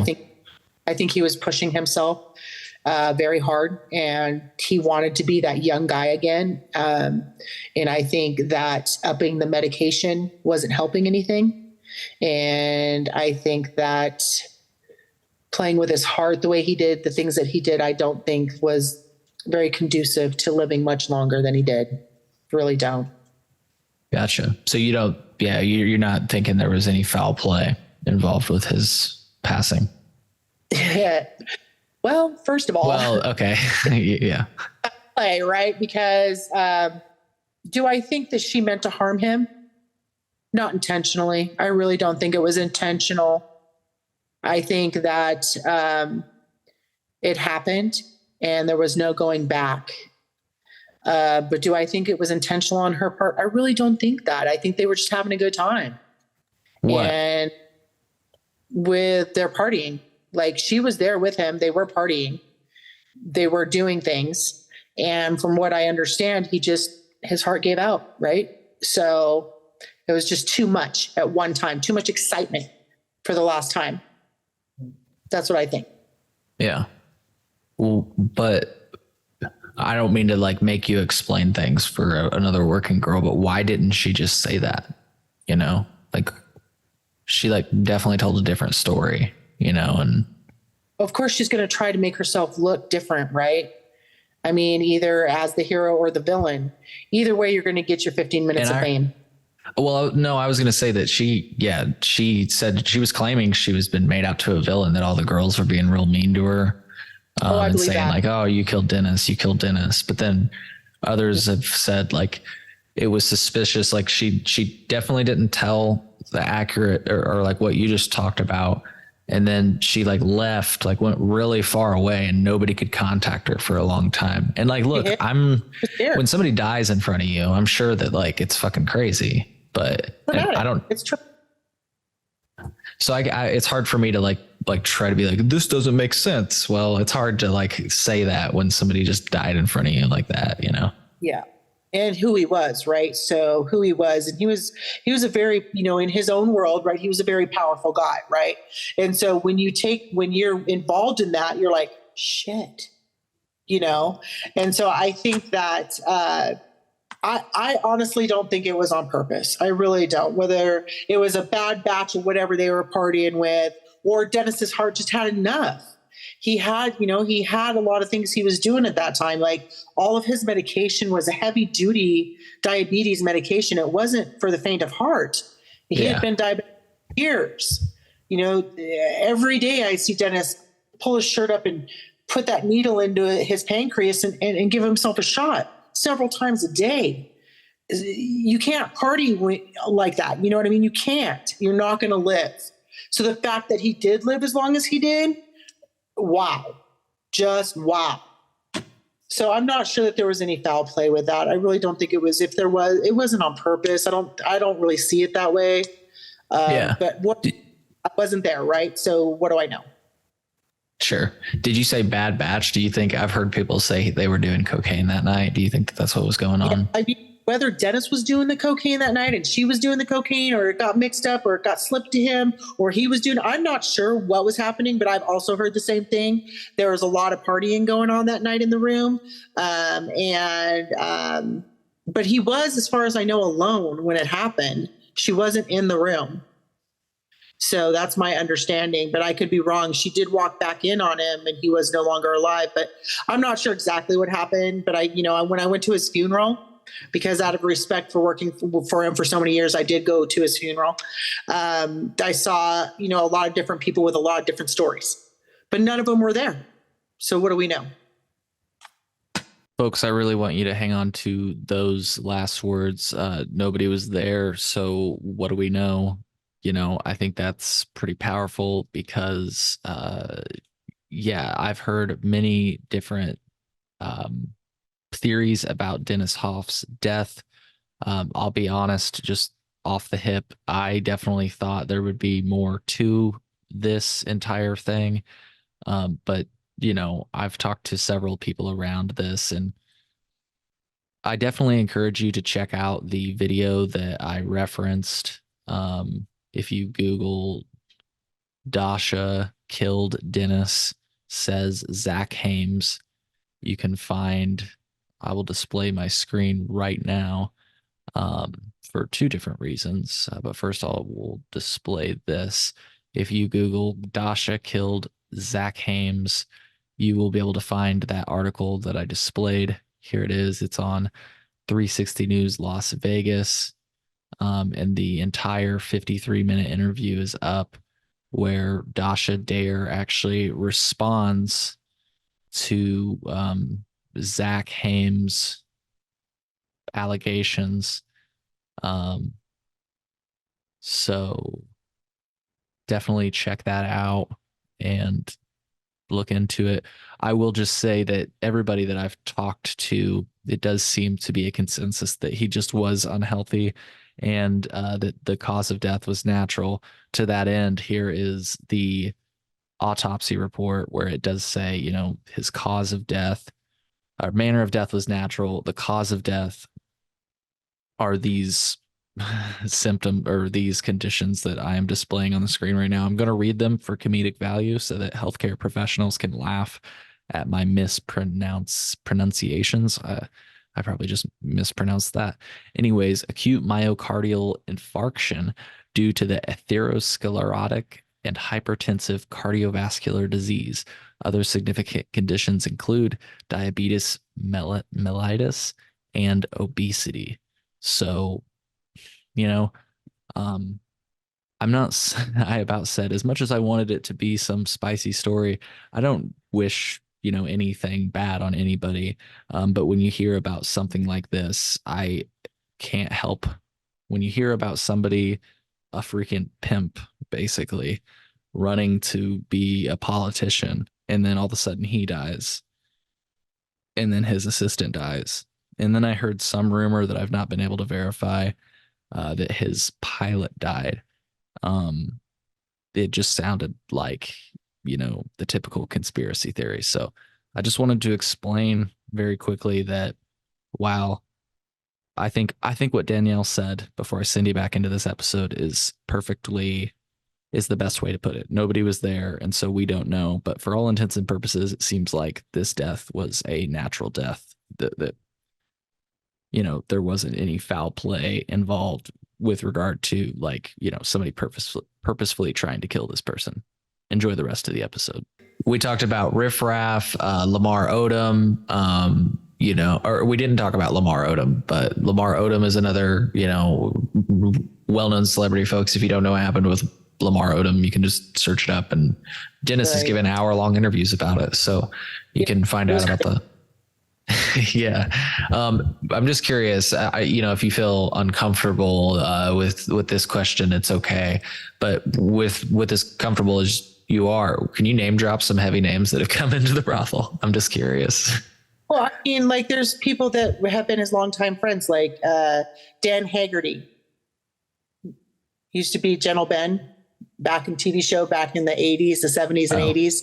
I think he was pushing himself very hard, and he wanted to be that young guy again. And I think that upping the medication wasn't helping anything. And I think that playing with his heart the way he did, the things that he did, I don't think was very conducive to living much longer than he did. Really don't. Gotcha. So you don't, yeah, you're not thinking there was any foul play involved with his passing? Well, first of all, well, okay. Yeah. Play, right? Because do I think that she meant to harm him? Not intentionally. I really don't think it was intentional. I think that it happened and there was no going back. But do I think it was intentional on her part? I really don't think that. I think they were just having a good time. What? And with their partying, like she was there with him. They were partying. They were doing things. And from what I understand, his heart gave out, right? So it was just too much at one time, too much excitement for the last time. That's what I think. Yeah. Well, but I don't mean to like make you explain things for another working girl, but why didn't she just say that? You know, like she like definitely told a different story, you know, and of course she's going to try to make herself look different, right? I mean, either as the hero or the villain. Either way, you're going to get your 15 minutes of fame. Well, no, I was going to say that she said she was claiming she was been made out to a villain, that all the girls were being real mean to her. And saying that. Like, oh, you killed Dennis. But then others have said like it was suspicious. Like she definitely didn't tell the accurate or like what you just talked about. And then she like left, like went really far away and nobody could contact her for a long time. And like, look, when somebody dies in front of you, I'm sure that like it's fucking crazy, but I don't, it's true. So it's hard for me to like try to be like, this doesn't make sense. Well, it's hard to like say that when somebody just died in front of you like that, you know? Yeah. And who he was, right? So who he was, and he was a very, you know, in his own world, right? He was a very powerful guy, right? And so when you're involved in that, you're like, shit, you know? And so I think that, I honestly don't think it was on purpose. I really don't. Whether it was a bad batch of whatever they were partying with, or Dennis's heart just had enough. He had a lot of things he was doing at that time. Like all of his medication was a heavy duty diabetes medication. It wasn't for the faint of heart. He had been diabetic for years. You know, every day I see Dennis pull his shirt up and put that needle into his pancreas and give himself a shot several times a day. You can't party like that. You know what I mean? You can't. You're not going to live. So the fact that he did live as long as he did, wow. Just wow. So I'm not sure that there was any foul play with that. I really don't think it was. If there was, it wasn't on purpose. I don't really see it that way. But I wasn't there, right? So what do I know? Sure. Did you say bad batch? Do you think I've heard people say they were doing cocaine that night? Do you think that's what was going on? I mean, whether Dennis was doing the cocaine that night and she was doing the cocaine, or it got mixed up, or it got slipped to him, or he was doing, I'm not sure what was happening, but I've also heard the same thing. There was a lot of partying going on that night in the room. But he was, as far as I know, alone when it happened. She wasn't in the room. So that's my understanding, but I could be wrong. She did walk back in on him and he was no longer alive, but I'm not sure exactly what happened. But when I went to his funeral, because out of respect for working for him for so many years, I did go to his funeral. I saw, a lot of different people with a lot of different stories, but none of them were there. So what do we know? Folks, I really want you to hang on to those last words. Nobody was there. So what do we know? I think that's pretty powerful because, I've heard many different theories about Dennis Hoff's death. I'll be honest, just off the hip, I definitely thought there would be more to this entire thing. But, I've talked to several people around this, and I definitely encourage you to check out the video that I referenced. If you Google Dasha killed Dennis, says Zach Hames, you can find, I will display my screen right now for two different reasons. But first of all, we'll display this. If you Google Dasha killed Zach Hames, you will be able to find that article that I displayed. Here it is. It's on 360 News Las Vegas. And the entire 53-minute interview is up, where Dasha Dare actually responds to Zach Hames' allegations. So definitely check that out and look into it. I will just say that everybody that I've talked to, it does seem to be a consensus that he just was unhealthy, and that the cause of death was natural. To that end, here is the autopsy report, where it does say, his cause of death, or manner of death, was natural. The cause of death are these symptom or these conditions that I am displaying on the screen right now. I'm going to read them for comedic value so that healthcare professionals can laugh at my pronunciations. I probably just mispronounced that. Anyways, acute myocardial infarction due to the atherosclerotic and hypertensive cardiovascular disease. Other significant conditions include diabetes mellitus and obesity. So, I'm not, I about said, as much as I wanted it to be some spicy story, I don't wish, anything bad on anybody. But when you hear about something like this, I can't help. When you hear about somebody, a freaking pimp, basically, running to be a politician, and then all of a sudden he dies, and then his assistant dies. And then I heard some rumor that I've not been able to verify, that his pilot died. It just sounded like, the typical conspiracy theory. So I just wanted to explain very quickly that while I think what Danielle said before I send you back into this episode is the best way to put it. Nobody was there, and so we don't know. But for all intents and purposes, it seems like this death was a natural death, that there wasn't any foul play involved with regard to somebody purposefully trying to kill this person. Enjoy the rest of the episode. We talked about Riff Raff, Lamar Odom, or we didn't talk about Lamar Odom, but Lamar Odom is another, well-known celebrity, folks. If you don't know what happened with Lamar Odom, you can just search it up, and Dennis has given hour-long interviews about it. So you can find out about the yeah. I'm just curious, if you feel uncomfortable with this question, it's okay. But with as comfortable as you are, can you name drop some heavy names that have come into the brothel? I'm just curious. Well, there's people that have been his longtime friends, like Dan Haggerty. Used to be Gentle Ben back in TV show back in the 80s, the 70s and 80s.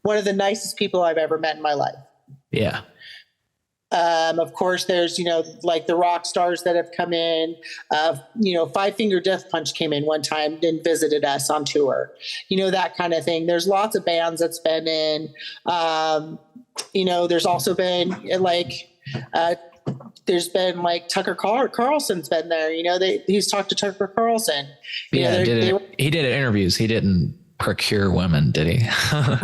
One of the nicest people I've ever met in my life. Yeah. Of course, there's, the rock stars that have come in. Five Finger Death Punch came in one time and visited us on tour. That kind of thing. There's lots of bands that's been in. There's also been there's been Tucker Carlson's been there. He's talked to Tucker Carlson. He did interviews. He didn't procure women, did he?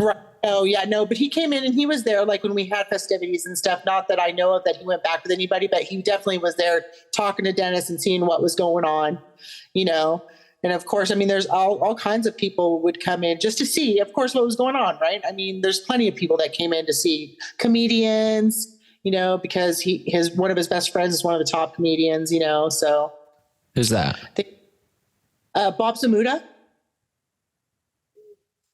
Right. Oh yeah, no, but he came in and he was there when we had festivities and stuff. Not that I know of that he went back with anybody, but he definitely was there talking to Dennis and seeing what was going on, And of course, there's all kinds of people would come in just to see, of course, what was going on, right? There's plenty of people that came in to see comedians, because one of his best friends is one of the top comedians, so. Who's that? Bob Zamuda.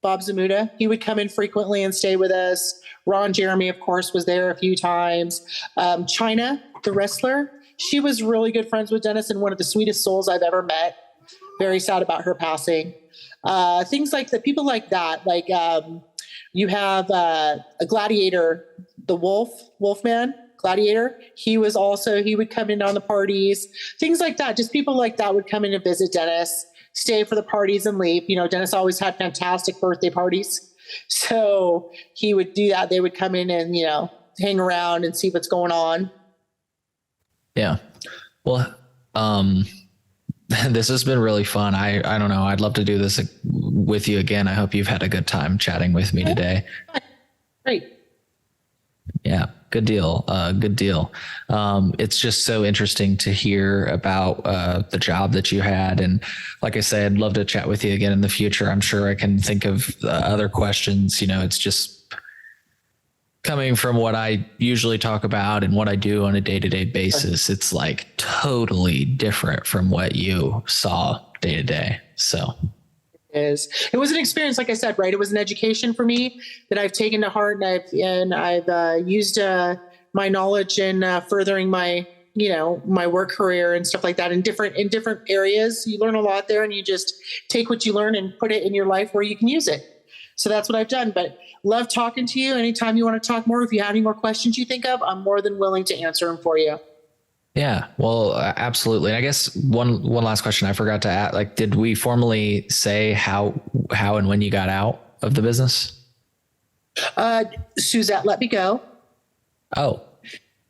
Bob Zamuda. He would come in frequently and stay with us. Ron Jeremy, of course, was there a few times. Chyna, the wrestler, she was really good friends with Dennis and one of the sweetest souls I've ever met. Very sad about her passing. Things like that, people like that. You have a Gladiator, the Wolfman, Gladiator. He would come in on the parties. Things like that. Just people like that would come in and visit Dennis, stay for the parties and leave. Dennis always had fantastic birthday parties. So he would do that. They would come in and, hang around and see what's going on. Yeah. Well, This has been really fun. I don't know. I'd love to do this with you again. I hope you've had a good time chatting with me today. Great. Yeah, good deal. Good deal. It's just so interesting to hear about the job that you had. And like I said, I'd love to chat with you again in the future. I'm sure I can think of other questions. You know, it's just coming from what I usually talk about and what I do on a day-to-day basis. It's like totally different from what you saw day to day. So It was an experience, like I said, right? It was an education for me that I've taken to heart, and I've used my knowledge in furthering my, my work career and stuff like that in different areas. You learn a lot there, and you just take what you learn and put it in your life where you can use it. So that's what I've done. But love talking to you. Anytime you want to talk more, if you have any more questions you think of, I'm more than willing to answer them for you. Yeah, well, absolutely. And I guess one last question I forgot to ask, like, did we formally say how and when you got out of the business? Suzette let me go. Oh,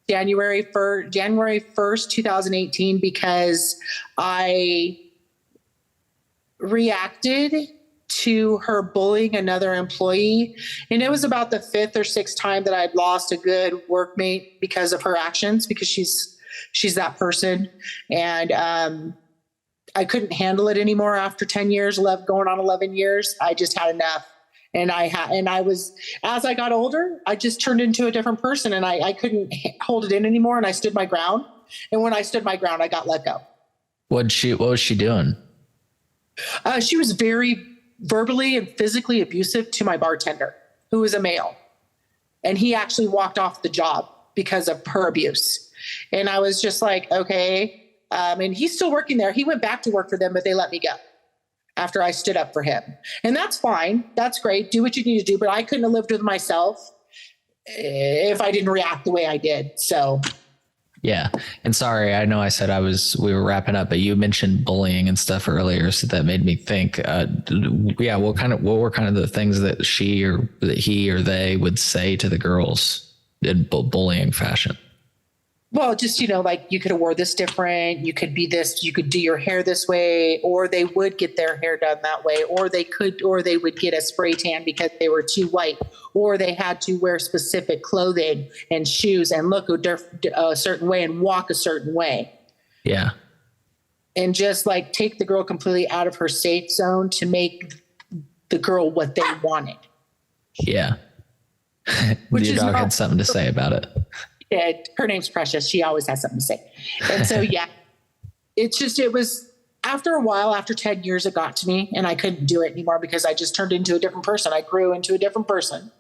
January 1st, 2018, because I reacted to her bullying another employee. And it was about the 5th or 6th time that I'd lost a good workmate because of her actions, because she's that person. And I couldn't handle it anymore after 10 years, going on 11 years. I just had enough. And I was, as I got older, I just turned into a different person, and I couldn't hold it in anymore. And I stood my ground. And when I stood my ground, I got let go. what was she doing? She was very verbally and physically abusive to my bartender, who was a male. And he actually walked off the job because of her abuse. And I was just like, okay. And he's still working there. He went back to work for them, but they let me go after I stood up for him. And that's fine. That's great. Do what you need to do. But I couldn't have lived with myself if I didn't react the way I did. So Yeah. And sorry, I know I said we were wrapping up, but you mentioned bullying and stuff earlier. So that made me think, what were kind of the things that she or that he or they would say to the girls in bullying fashion? Well, just, like, you could have wore this different. You could be this, you could do your hair this way, or they would get their hair done that way, or they would get a spray tan because they were too white, or they had to wear specific clothing and shoes and look a certain way and walk a certain way. Yeah. And just like take the girl completely out of her safe zone to make the girl what they wanted. Yeah. Your dog had something to say about it. Her name's Precious. She always has something to say. And so, yeah, it was after a while, after 10 years, it got to me, and I couldn't do it anymore because I just turned into a different person. I grew into a different person,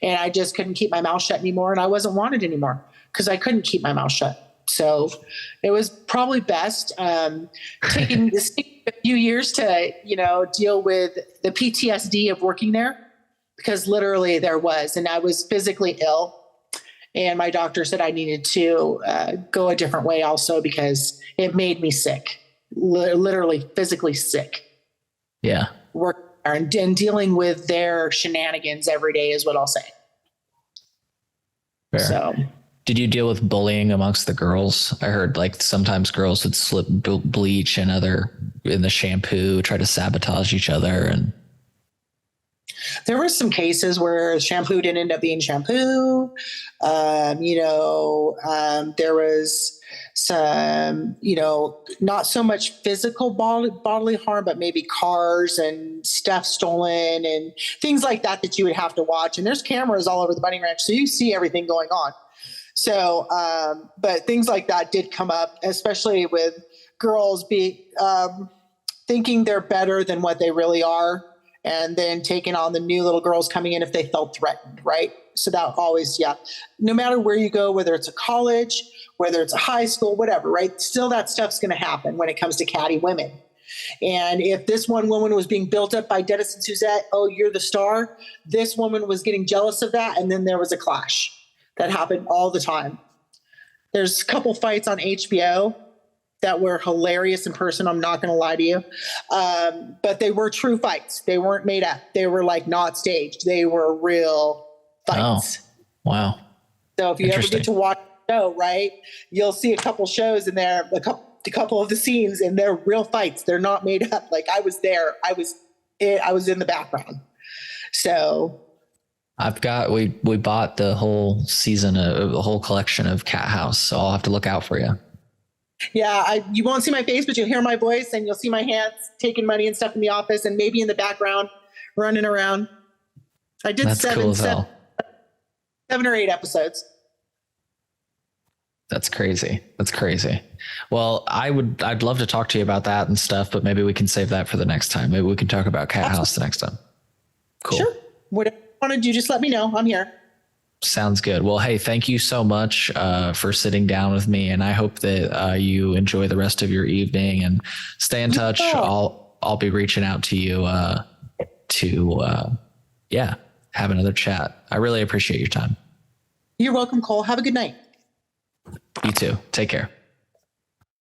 and I just couldn't keep my mouth shut anymore. And I wasn't wanted anymore because I couldn't keep my mouth shut. So it was probably best taking a few years to, deal with the PTSD of working there, because literally there was, and I was physically ill. And my doctor said I needed to go a different way also because it made me sick, literally physically sick. Yeah. Work and dealing with their shenanigans every day is what I'll say. Fair. So, did you deal with bullying amongst the girls? I heard like sometimes girls would slip bleach in the shampoo, try to sabotage each other. And there were some cases where shampoo didn't end up being shampoo. There was some, not so much physical bodily harm, but maybe cars and stuff stolen and things like that you would have to watch. And there's cameras all over the bunny ranch, so you see everything going on. So, but things like that did come up, especially with girls thinking they're better than what they really are, and then taking on the new little girls coming in if they felt threatened, right? So that always, no matter where you go, whether it's a college, whether it's a high school, whatever, right? Still that stuff's going to happen when it comes to catty women. And if this one woman was being built up by Dennis and Suzette, oh, you're the star. This woman was getting jealous of that. And then there was a clash that happened all the time. There's a couple fights on HBO that were hilarious in person. I'm not going to lie to you. But they were true fights. They weren't made up. They were like not staged. They were real fights. Oh, wow. So if you ever get to watch the show, right, you'll see a couple shows in there, a couple of the scenes, and they're real fights. They're not made up. Like, I was there. I was in the background. So we bought the whole season of the whole collection of Cat House. So I'll have to look out for you. Yeah, you won't see my face, but you'll hear my voice and you'll see my hands taking money and stuff in the office and maybe in the background running around. I did That's cool as hell. 7 or 8 episodes. That's crazy. That's crazy. Well, I'd love to talk to you about that and stuff, but maybe we can save that for the next time. Maybe we can talk about Cat House the next time. Cool. Sure. Whatever you want to do, just let me know. I'm here. Sounds good. Well, hey, thank you so much for sitting down with me, and I hope that you enjoy the rest of your evening and stay in touch. Yeah. I'll be reaching out to you to have another chat. I really appreciate your time. You're welcome, Cole. Have a good night. You too. Take care.